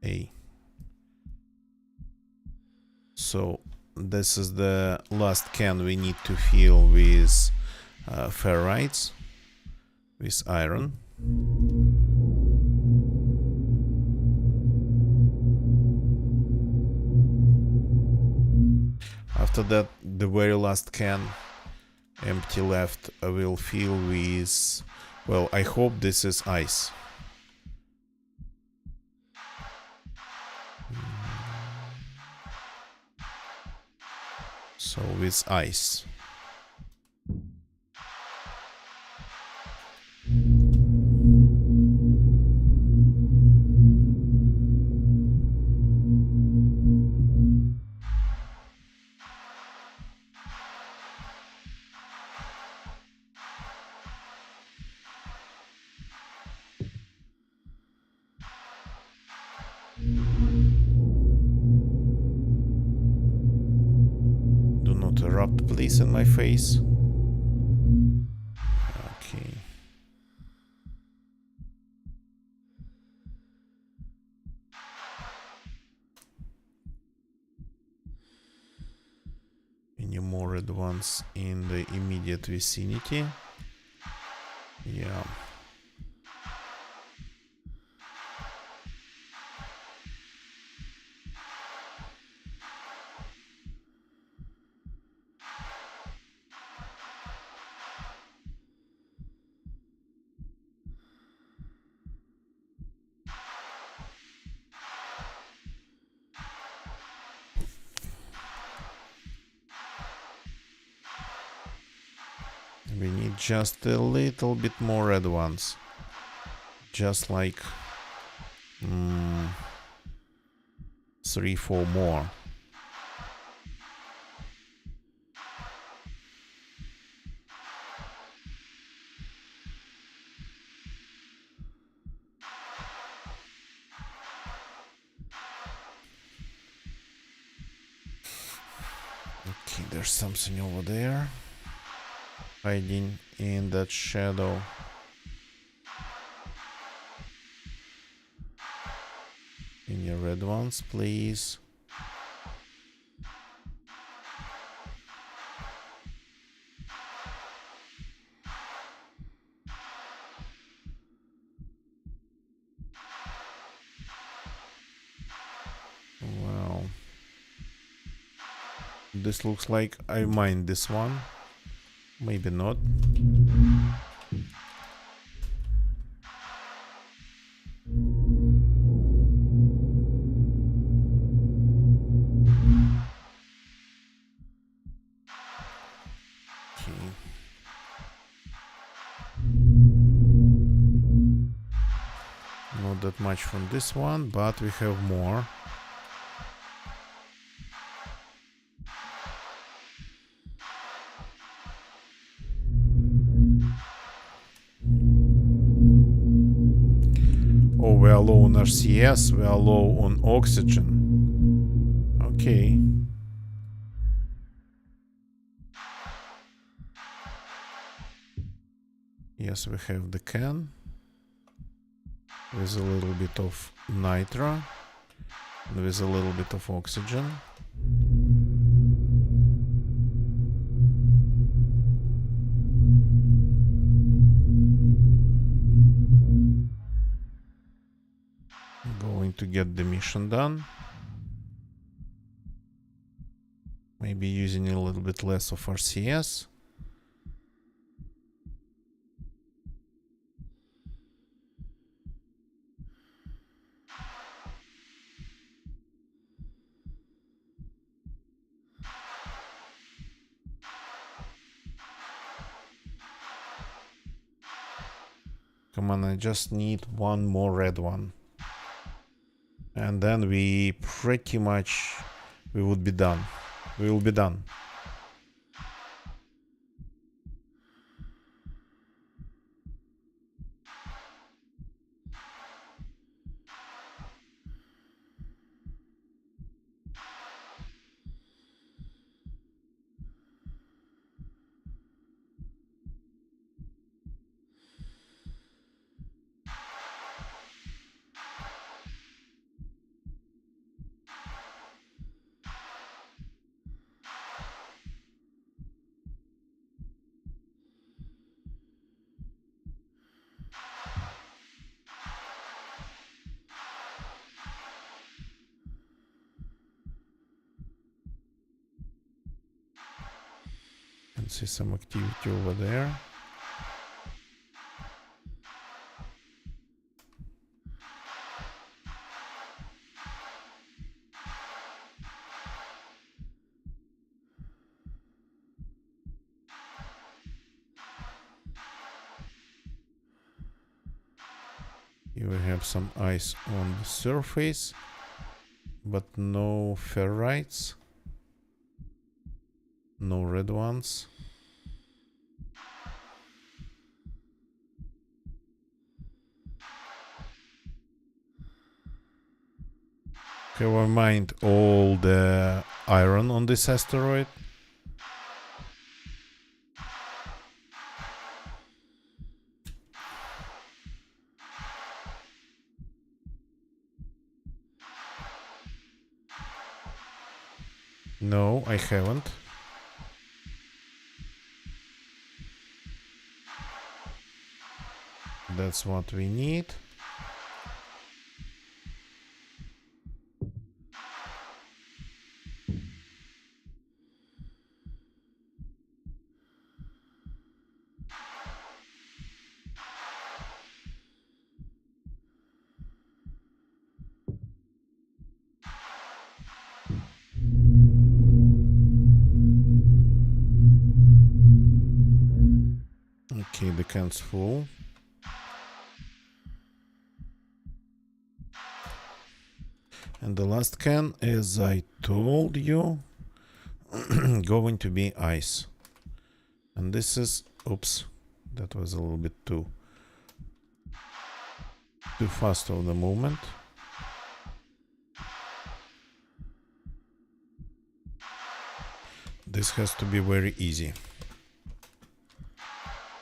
A. So this is the last can we need to fill with ferrites, with iron. After that, the very last can, empty left, I will fill with, well, I hope this is ice. So with ice. Do not erupt, please, in my face. Okay. Any more red ones in the immediate vicinity? Yeah. We need just a little bit more red ones. Just like 3, 4 more. Okay, there's something over there. Hiding in that shadow. In your red ones, please. Well, this looks like I mined this one. Maybe not. Okay. Not that much from this one, but we have more. Oh, we are low on RCS, we are low on oxygen. Okay. Yes, we have the can with a little bit of nitro, with a little bit of oxygen. Going to get the mission done. Maybe using a little bit less of RCS. Come on, I just need one more red one. And then we pretty much, we would be done. We will be done. Can see some activity over there. Here we have some ice on the surface, but no ferrites, no red ones. Have I mined all the iron on this asteroid? No, I haven't. That's what we need. Okay, the can's full. And the last can, as I told you, going to be ice. And this is, oops, that was a little bit too fast of the movement. This has to be very easy.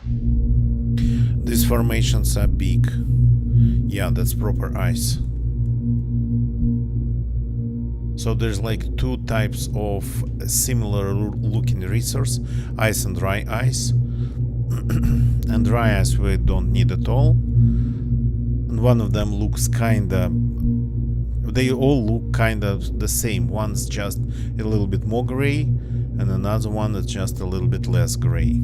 These formations are big. Yeah, that's proper ice. So there's like two types of similar looking resource, ice and dry ice. And dry ice we don't need at all. And one of them looks kinda, they all look kind of the same. One's just a little bit more gray, and another one is just a little bit less gray.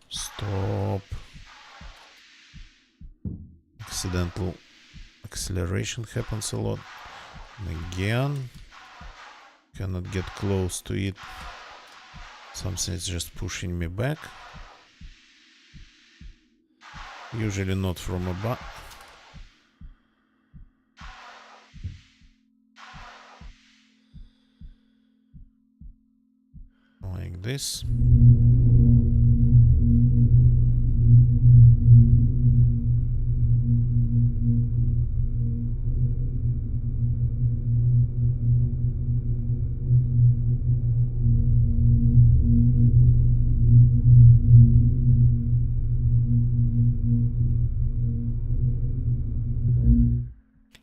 Stop. Accidental acceleration happens a lot. And again, cannot get close to it. Something is just pushing me back. Usually not from above. Like this.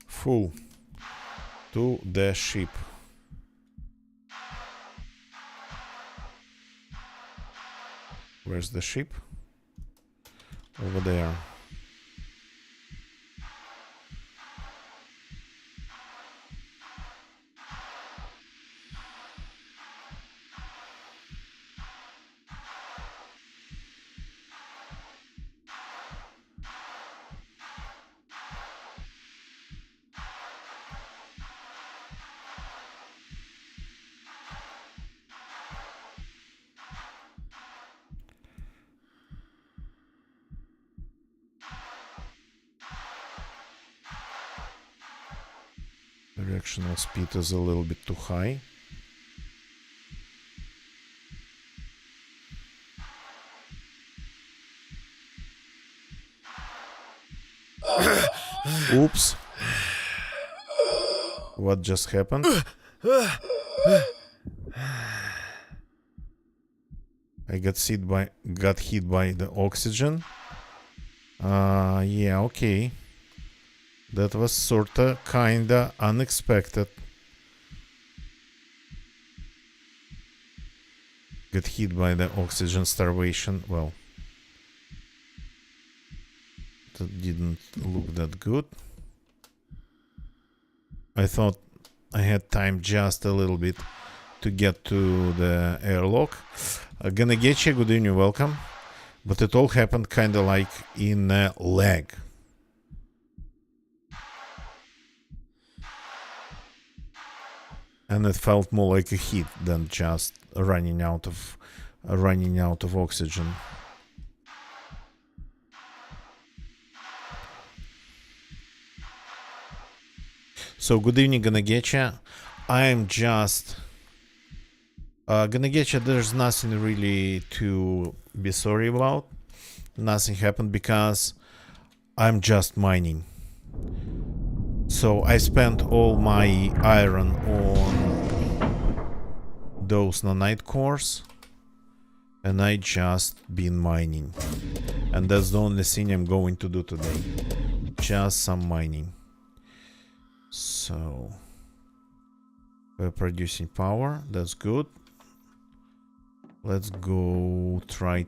Full to the ship. Where's the ship? Over there. Directional speed is a little bit too high. Oops. What just happened? I got hit by the oxygen. Yeah, okay. That was sorta kinda unexpected. Get hit by the oxygen starvation. Well, that didn't look that good. I thought I had time just a little bit to get to the airlock. Gonna get you, good evening, welcome. But it all happened kinda like in a lag. And it felt more like a hit than just running out of oxygen. So good evening, gonna get ya. I'm just gonna get ya. There's nothing really to be sorry about. Nothing happened because I'm just mining. So I spent all my iron on those nanite cores, and I just been mining. And that's the only thing I'm going to do today. Just some mining. So we're producing power. That's good. Let's go try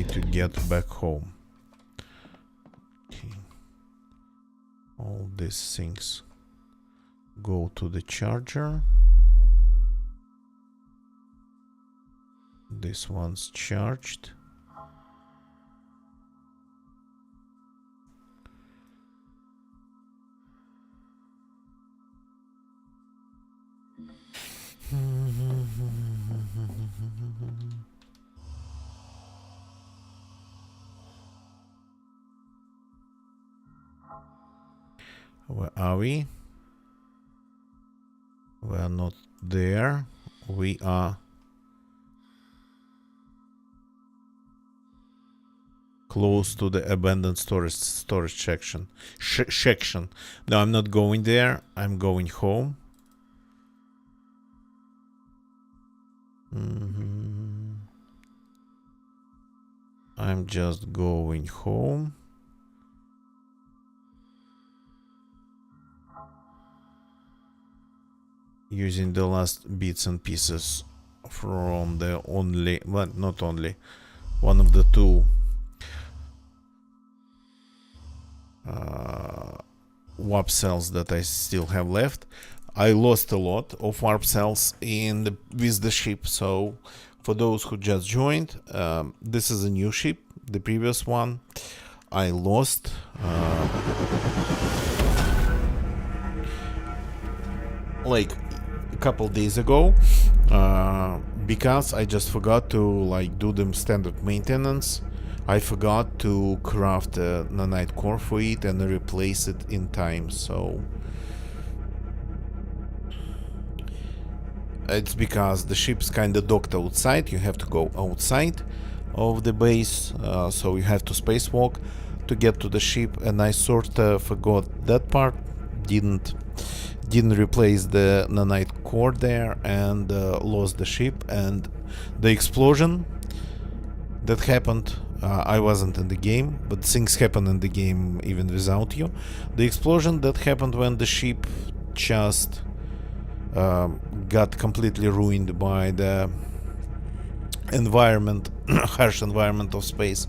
to get back home. Okay. All these things go to the charger. This one's charged. Where are we? We are not there. We are close to the abandoned storage section. Section. No, I'm not going there. I'm going home. I'm just going home. Using the last bits and pieces from the only, well, not only, one of the two warp cells that I still have left. I lost a lot of warp cells with the ship, so for those who just joined, this is a new ship. The previous one I lost like a couple days ago because I just forgot to like do the standard maintenance. I forgot to craft a nanite core for it and replace it in time, so it's because the ship's kinda docked outside. You have to go outside of the base, so you have to spacewalk to get to the ship, and I sorta forgot that part. Didn't replace the nanite core there, and lost the ship. And the explosion that happened, I wasn't in the game, but things happen in the game even without you. The explosion that happened when the ship just got completely ruined by the environment, harsh environment of space.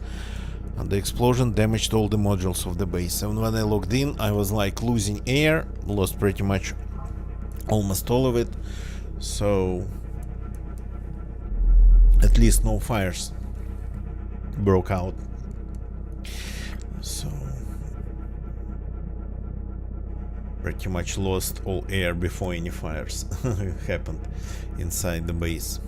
And the explosion damaged all the modules of the base. And when I logged in, I was like losing air, lost pretty much almost all of it. So at least no fires broke out. So pretty much lost all air before any fires happened inside the base.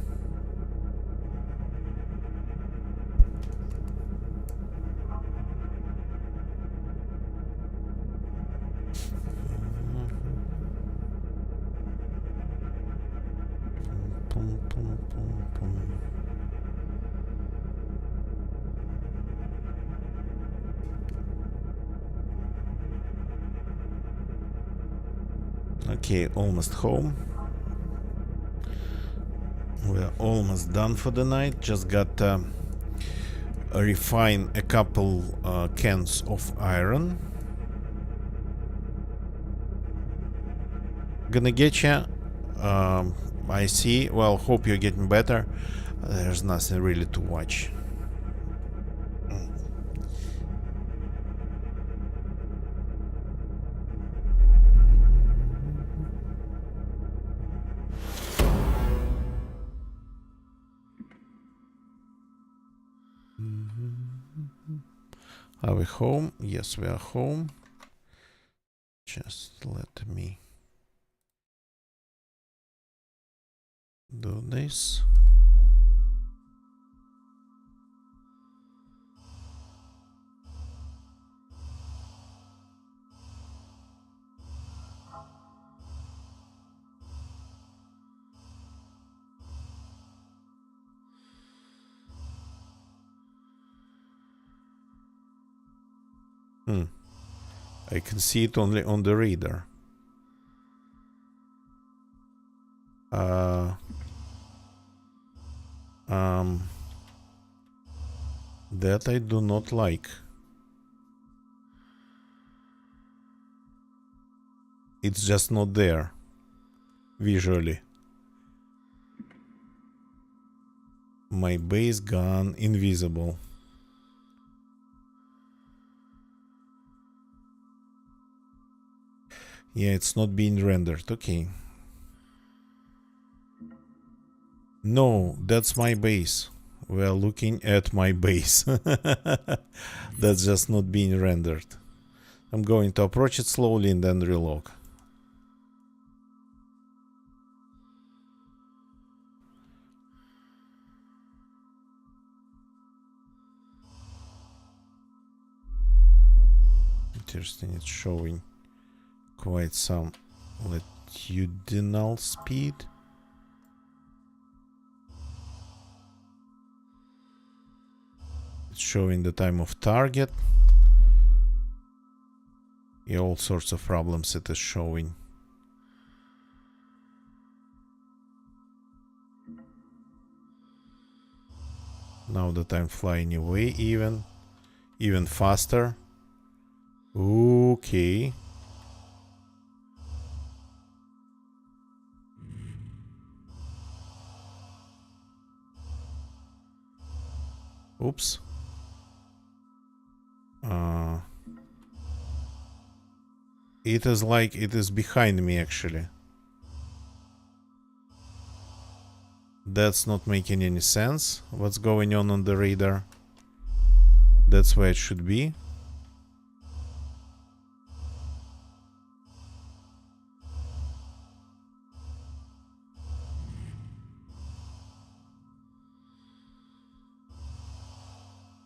Okay, almost home. We're almost done for the night. Just got refine a couple cans of iron. Gonna get ya. I see. Well, hope you're getting better. There's nothing really to watch. Are we home? Yes, we are home. Just let me do this. I can see it only on the radar. That I do not like. It's just not there visually. My base gone invisible. Yeah, it's not being rendered. Okay. No, that's my base. We are looking at my base. That's just not being rendered. I'm going to approach it slowly and then relog. Interesting, it's showing quite some latitudinal speed. It's showing the time of target. Yeah, all sorts of problems it is showing. Now that I'm flying away even faster. Okay. Oops. It is like it is behind me actually. That's not making any sense. What's going on the radar? That's where it should be.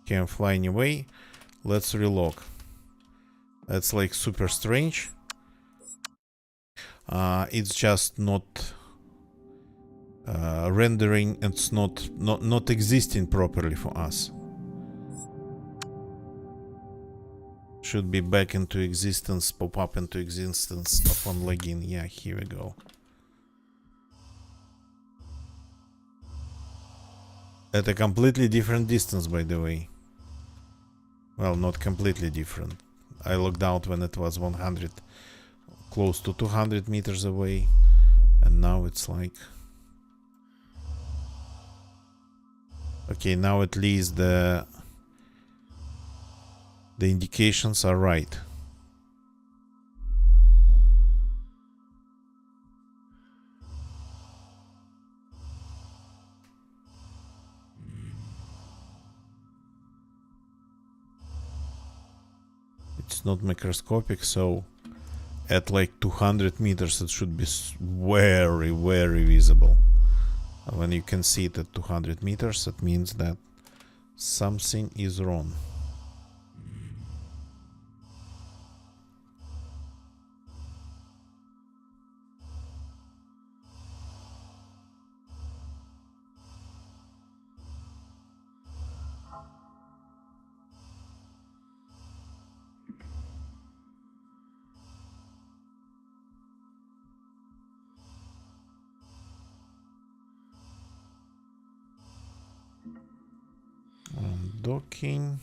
Okay, I'm flying away. Let's relog. That's like super strange. It's just not rendering. It's not existing properly for us. Should be back into existence, pop up into existence upon login. Yeah, here we go. At a completely different distance, by the way. Well, not completely different. I logged out when it was 100, close to 200 meters away, and now it's like... Okay, now at least the indications are right. It's not microscopic, so at like 200 meters it should be very, very visible. When you can see it at 200 meters, it means that something is wrong. Docking.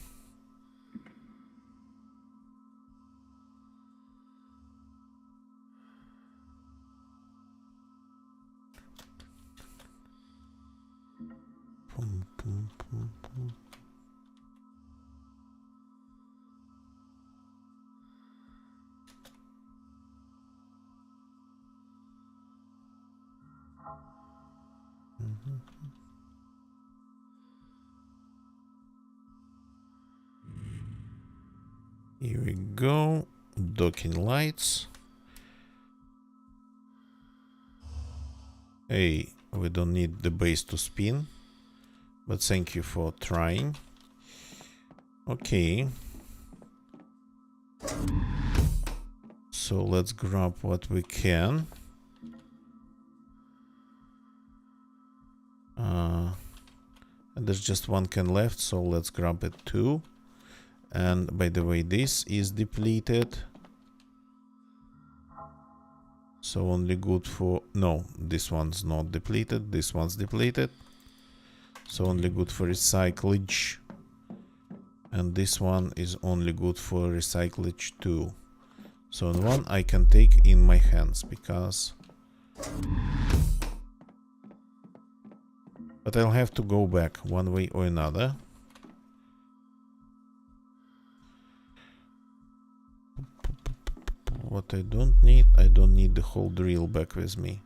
Here we go. Docking lights. Hey, we don't need the base to spin, but thank you for trying. Okay. So let's grab what we can. And there's just one can left, so let's grab it too. And by the way, this is depleted. So only good for... No, this one's not depleted. This one's depleted. So only good for recyclage. And this one is only good for recyclage too. So one I can take in my hands because... But I'll have to go back one way or another. What I don't need the whole drill back with me.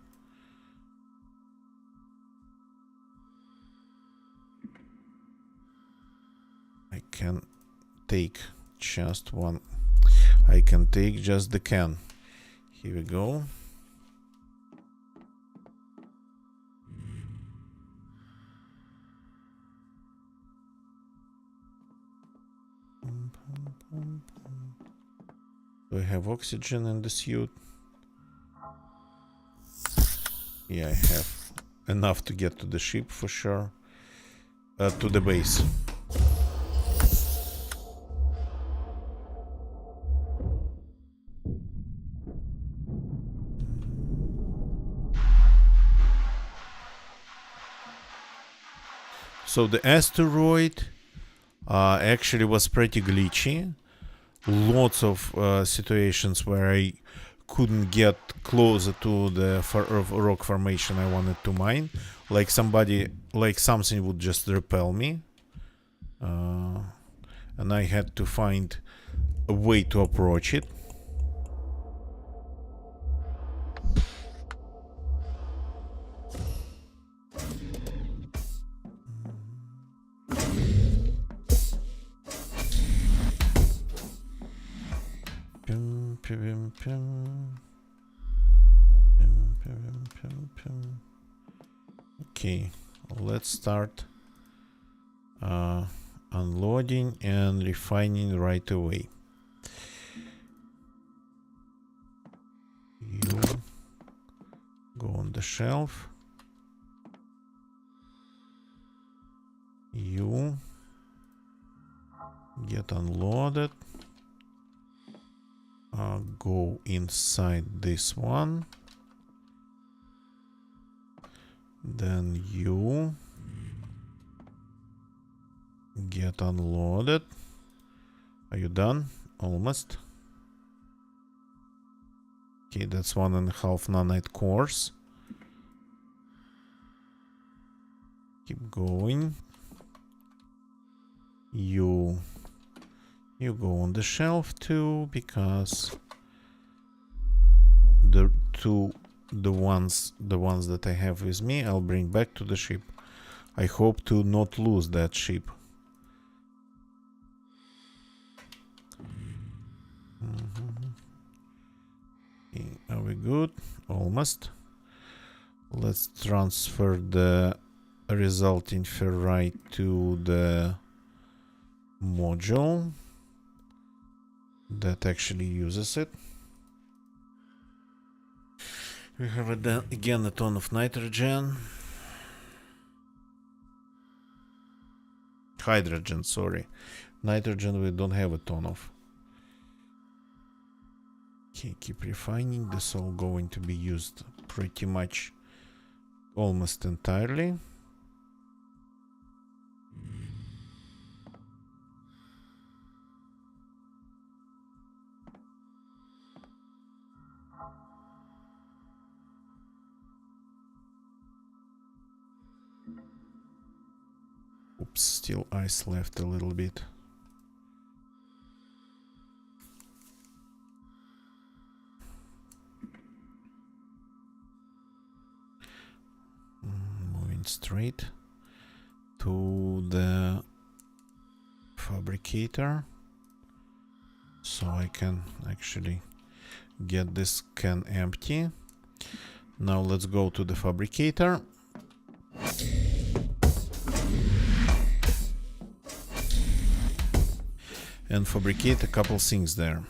I can take just one. I can take just the can. Here we go. Do I have oxygen in the suit? Yeah, I have enough to get to the ship for sure. To the base. So the asteroid actually was pretty glitchy. Lots of situations where I couldn't get closer to the rock formation I wanted to mine. Like something would just repel me. And I had to find a way to approach it. Okay, let's start unloading and refining right away. You go on the shelf. You get unloaded. Go inside this one. Then you get unloaded. Are you done? Almost. Okay, that's 1.5 nanite cores. Keep going. You go on the shelf too, because the ones that I have with me I'll bring back to the ship. I hope to not lose that ship. Okay, are we good? Almost. Let's transfer the resulting ferrite to the module that actually uses it. We have again a ton of nitrogen. Hydrogen, sorry. Nitrogen we don't have a ton of. Okay, keep refining. This all going to be used pretty much almost entirely. Oops, still ice left a little bit. Moving straight to the fabricator, so I can actually get this can empty. Now let's go to the fabricator. And fabricate a couple things there.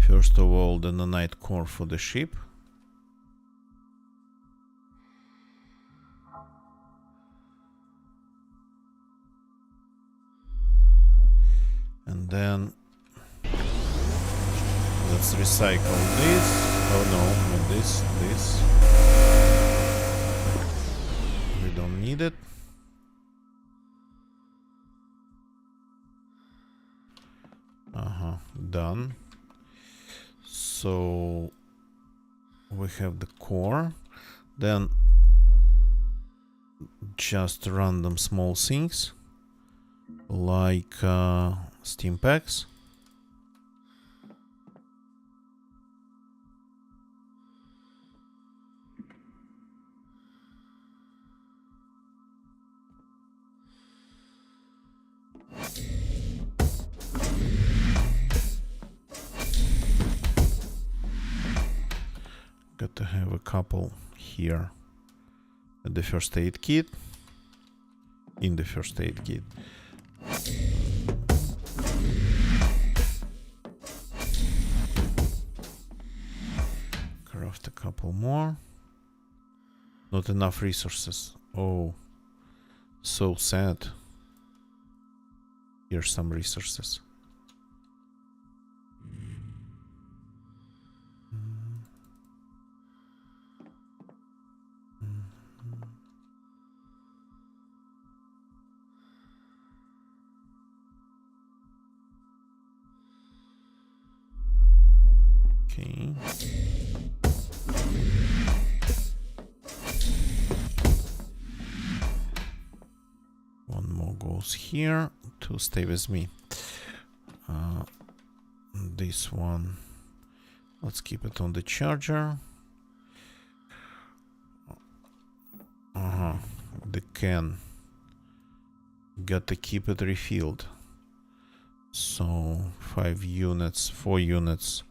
First of all, the nanite core for the ship. And then let's recycle this. Oh no, not this. We don't need it. Done. So we have the core. Then just random small things like steam packs. to have a couple here at the first aid kit. In the first aid kit. Craft a couple more. Not enough resources. Oh, so sad. Here's some resources. Okay. One more goes here to stay with me. This one, let's keep it on the charger. The can. Gotta keep it refilled. So 5 units, 4 units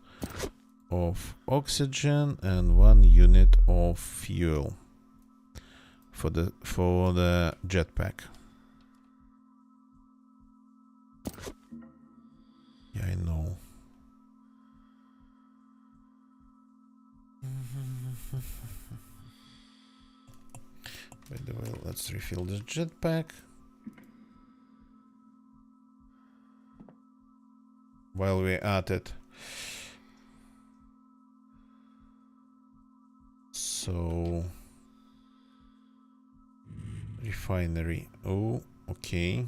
of oxygen and 1 unit of fuel for the jetpack. Yeah, I know. By the way, let's refill the jetpack. While we're at it. So refinery. Oh, okay.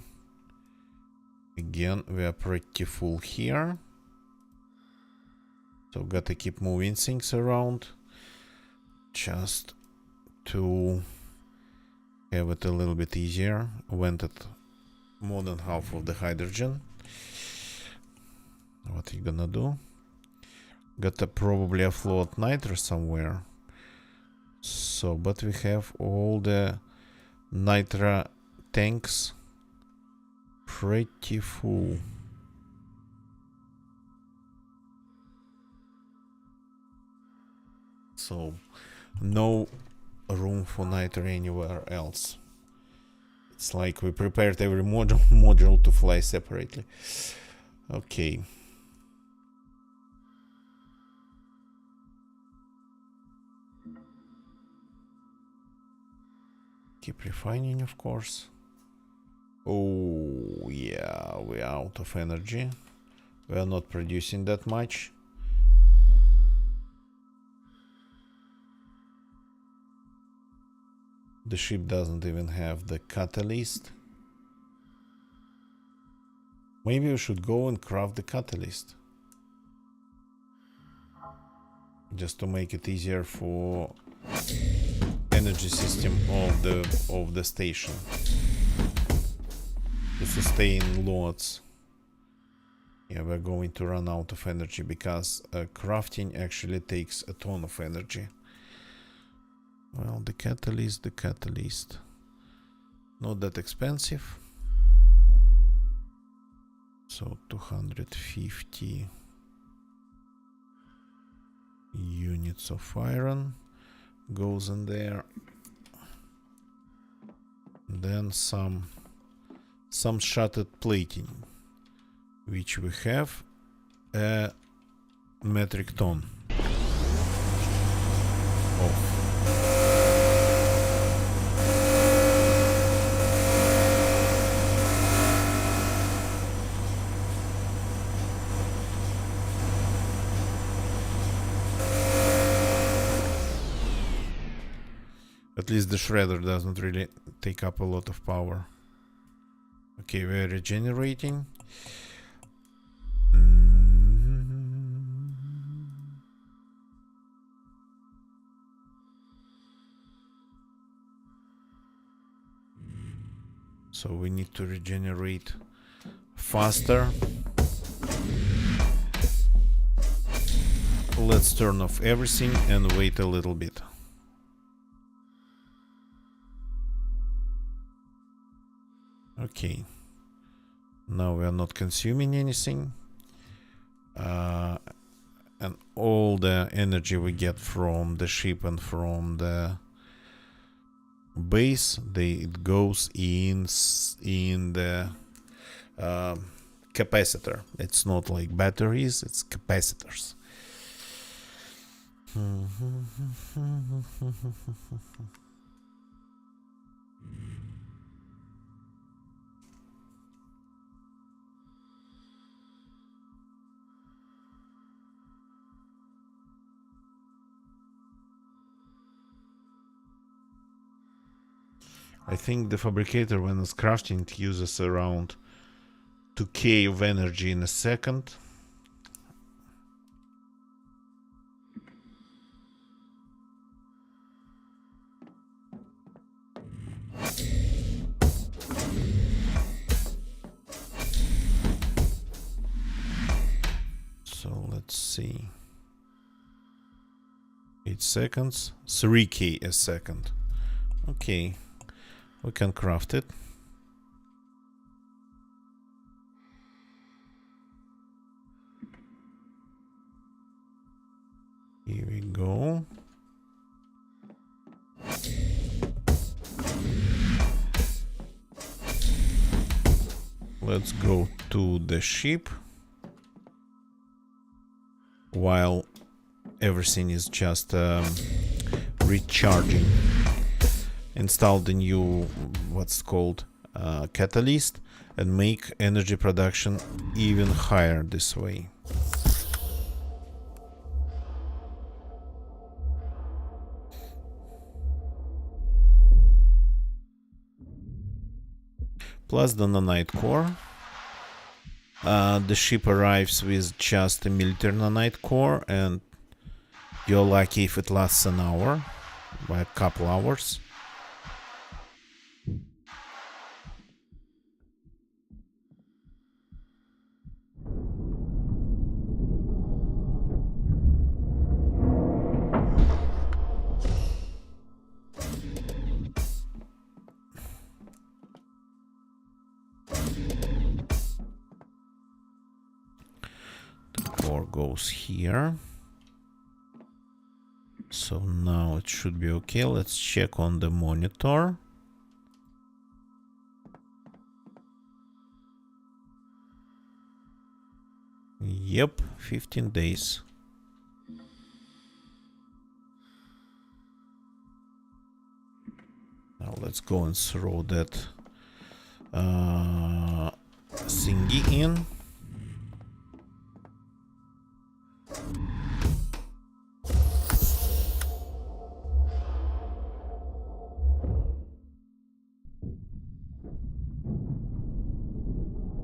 Again, we are pretty full here. So gotta keep moving things around just to have it a little bit easier. Vented more than half of the hydrogen. What you gonna do? Gotta probably offload nitro somewhere. So, but we have all the nitro tanks pretty full. So, no room for nitro anywhere else. It's like we prepared every module to fly separately. Okay. Keep refining, of course. Oh, yeah, we're out of energy. We are not producing that much. The ship doesn't even have the catalyst. Maybe we should go and craft the catalyst. Just to make it easier for energy system of the station to sustain loads. Yeah, we're going to run out of energy because crafting actually takes a ton of energy. Well, the catalyst. Not that expensive. So 250 units of iron goes in there. Then some shattered plating, which we have a metric ton of. At least the shredder doesn't really take up a lot of power. Okay, we're regenerating. So we need to regenerate faster. Let's turn off everything and wait a little bit. Okay, now we are not consuming anything. and all the energy we get from the ship and from the base, it goes in the capacitor. It's not like batteries, it's capacitors. I think the fabricator, when it's crafting, it uses around 2k of energy in a second. So let's see. 8 seconds, 3k a second. Okay, we can craft it. Here we go. Let's go to the ship while everything is just recharging. Install the new what's called catalyst and make energy production even higher this way. Plus the nanite core. The ship arrives with just a military nanite core, and you're lucky if it lasts an hour, by a couple hours. Goes here. So now it should be okay. Let's check on the monitor. Yep, 15 days. Now let's go and throw that thingy in.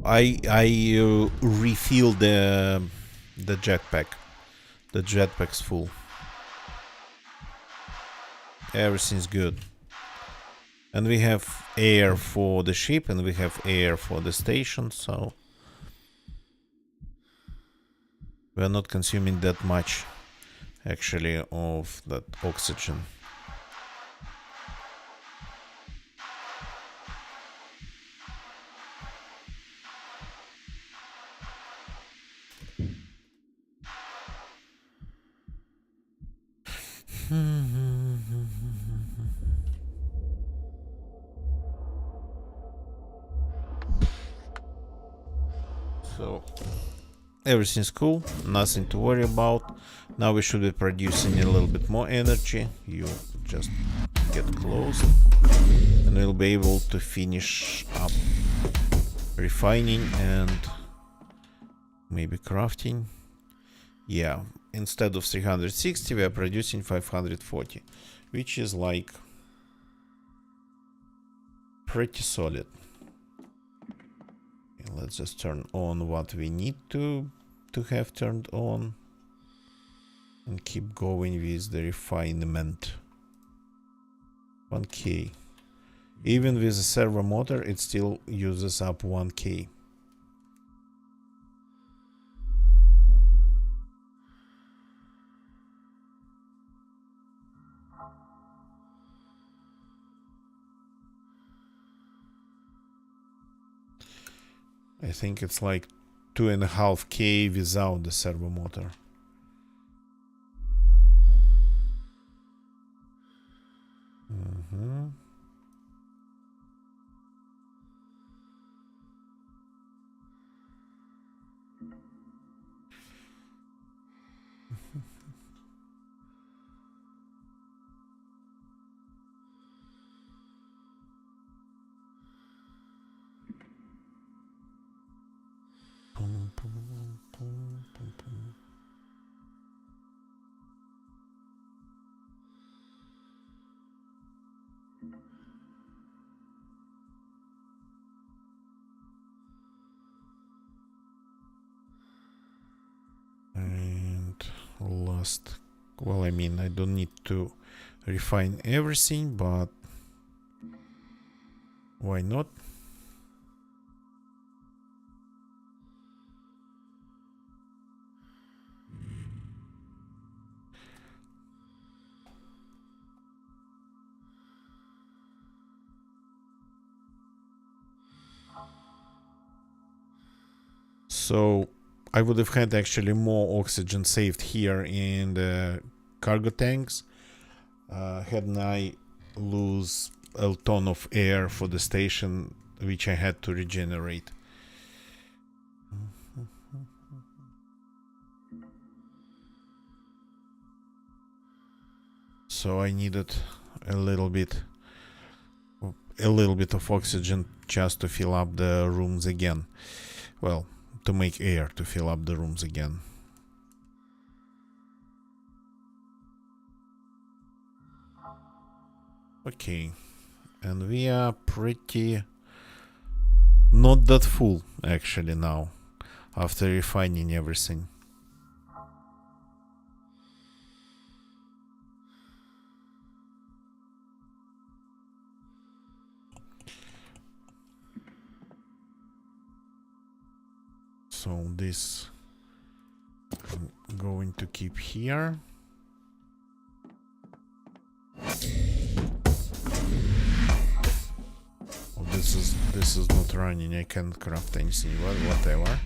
I refill the jetpack. The jetpack's full. Everything's good. And we have air for the ship and we have air for the station, so we're not consuming that much actually of that oxygen. So everything's cool, nothing to worry about. Now we should be producing a little bit more energy. You just get close and we'll be able to finish up refining and maybe crafting. Yeah, instead of 360 we are producing 540, which is like pretty solid. Let's just turn on what we need to have turned on and keep going with the refinement. 1k. Even with a servo motor, it still uses up 1k. I think it's like 2.5k without the servo motor. And last, well, I mean, I don't need to refine everything, but why not? So I would have had actually more oxygen saved here in the cargo tanks hadn't I lose a ton of air for the station which I had to regenerate. So I needed a little bit of oxygen just to fill up the rooms again. Well, to make air to fill up the rooms again. Okay, and we are pretty not that full actually now after refining everything. So this I'm going to keep here. Oh, this is not running. I can't craft anything. Whatever.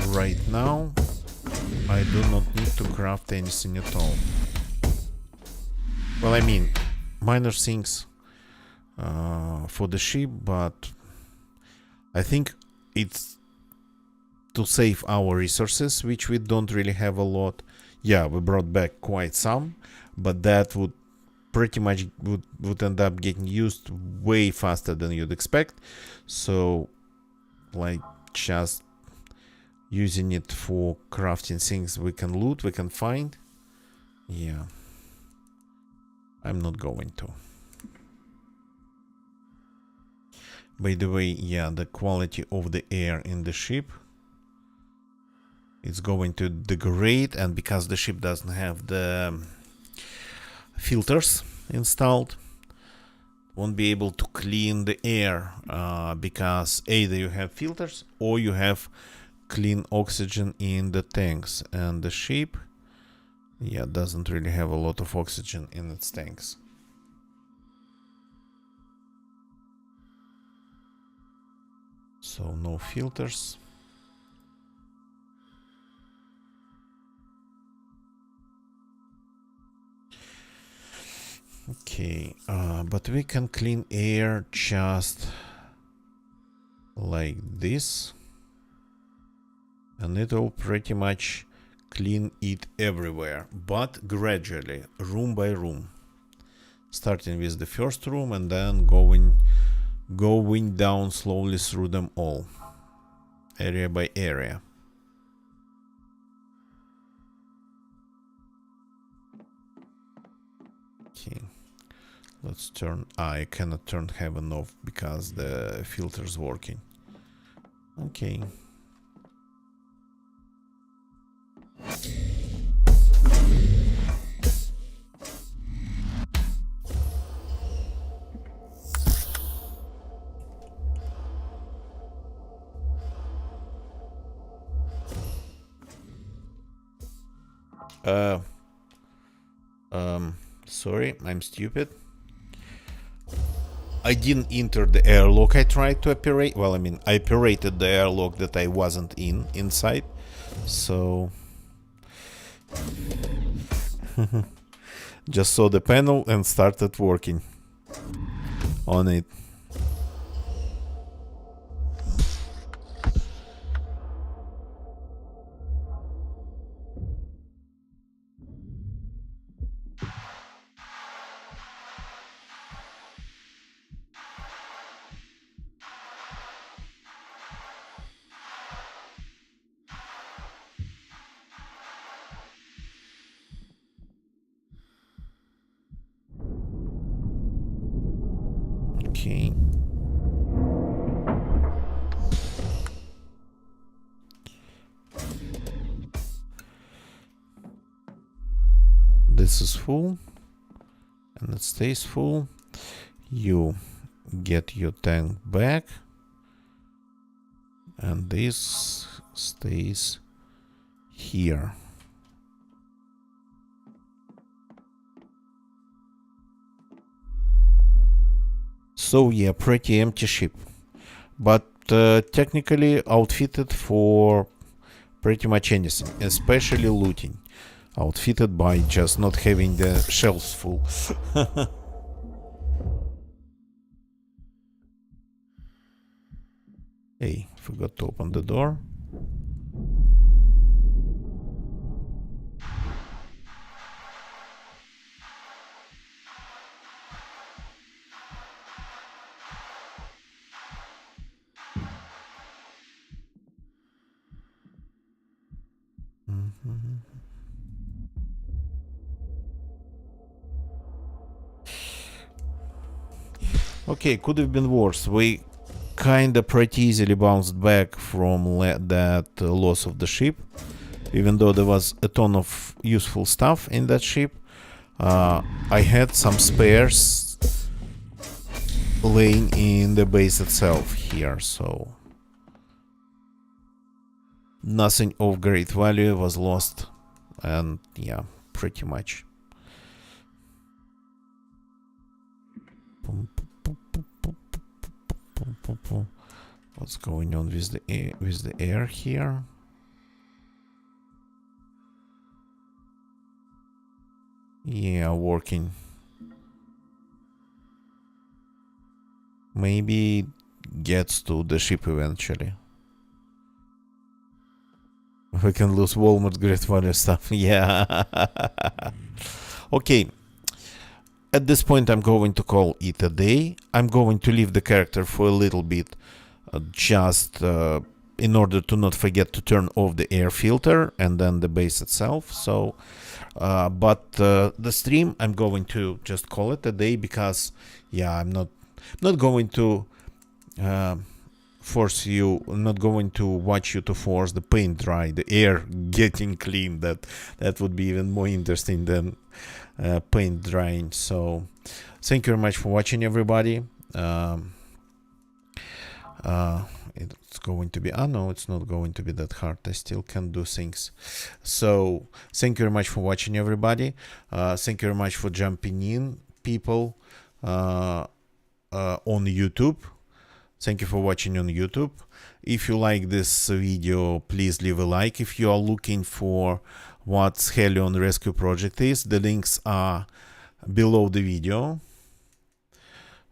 Right now, I do not need to craft anything at all. Well, I mean, minor things for the ship, but I think it's to save our resources, which we don't really have a lot. Yeah, we brought back quite some, but that would pretty much would end up getting used way faster than you'd expect. So, like, just using it for crafting things we can loot, we can find. Yeah, I'm not going to. By the way, yeah, the quality of the air in the ship is going to degrade, and because the ship doesn't have the filters installed, won't be able to clean the air because either you have filters or you have clean oxygen in the tanks, and the ship, yeah, doesn't really have a lot of oxygen in its tanks. So no filters. Okay, but we can clean air just like this, and it will pretty much clean it everywhere, but gradually, room by room, starting with the first room and then going down slowly through them all, area by area. Okay, let's turn. I cannot turn heaven off because the filter's working. Okay. Sorry, I'm stupid. I didn't enter the airlock I tried to operate. Well, I mean, I operated the airlock that I wasn't inside. So just saw the panel and started working on it. Okay. This is full, and it stays full. You get your tank back, and this stays here. So yeah, pretty empty ship, but technically outfitted for pretty much anything, especially looting. Outfitted by just not having the shelves full. Hey, forgot to open the door. Okay, could have been worse. We kinda pretty easily bounced back from that loss of the ship, even though there was a ton of useful stuff in that ship. I had some spares laying in the base itself here, so nothing of great value was lost, and yeah, pretty much. What's going on with the air here? Yeah, working. Maybe gets to the ship eventually. We can lose Walmart great value stuff. Yeah. Okay. At this point, I'm going to call it a day. I'm going to leave the character for a little bit, just in order to not forget to turn off the air filter and then the base itself. So, but the stream, I'm going to just call it a day because, yeah, I'm not going to force you, not going to watch you to force the paint dry, the air getting clean. That would be even more interesting than paint drying. So thank you very much for watching, everybody. It's going to be, no, it's not going to be that hard. I still can do things. So thank you very much for watching, everybody. Thank you very much for jumping in, people, on YouTube. Thank you for watching on YouTube. If you like this video, please leave a like. If you are looking for what Hellion Rescue Project is, the links are below the video.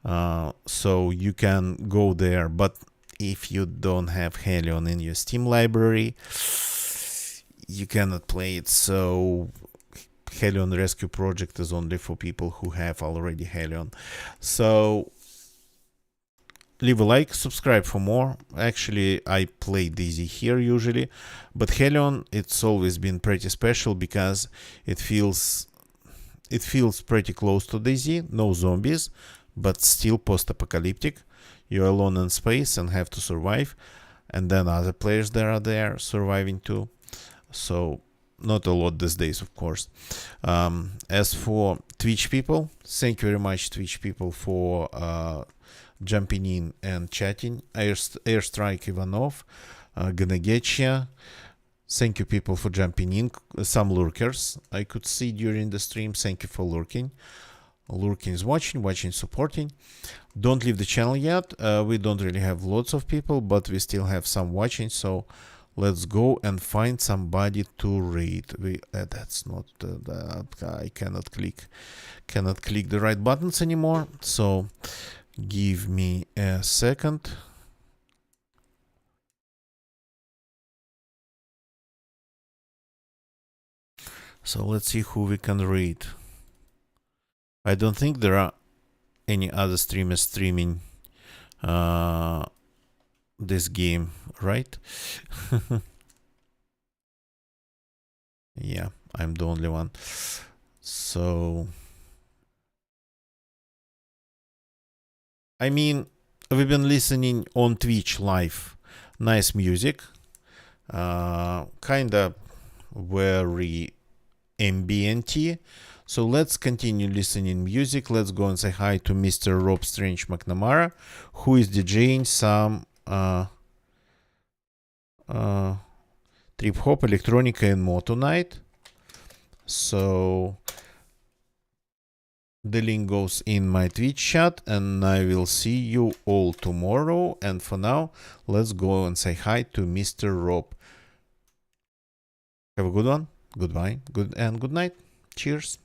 So you can go there. But if you don't have Hellion in your Steam library, you cannot play it. So Hellion Rescue Project is only for people who have already Hellion. So leave a like, subscribe for more. Actually, I play DayZ here usually, but Hellion, it's always been pretty special because it feels pretty close to DayZ. No zombies, but still post-apocalyptic. You're alone in space and have to survive, and then other players that are there surviving too. So not a lot these days, of course. As for Twitch people, thank you very much, Twitch people, for jumping in and chatting. Airstrike Ivanov, gonna get ya. Thank you, people, for jumping in. Some lurkers I could see during the stream. Thank you for lurking. Lurking is watching, supporting. Don't leave the channel yet. We don't really have lots of people, but we still have some watching. So let's go and find somebody to raid. That's not I cannot click the right buttons anymore. So give me a second. So let's see who we can raid. I don't think there are any other streamers streaming this game, right? Yeah, I'm the only one. So I mean, we've been listening on Twitch live. Nice music. Kinda very ambient-y. So let's continue listening music. Let's go and say hi to Mr. Rob Strange McNamara, who is DJing some trip hop, electronica, and more tonight. So the link goes in my Twitch chat, and I will see you all tomorrow. And for now, let's go and say hi to Mr. Rob. Have a good one. Goodbye. Good night. Cheers.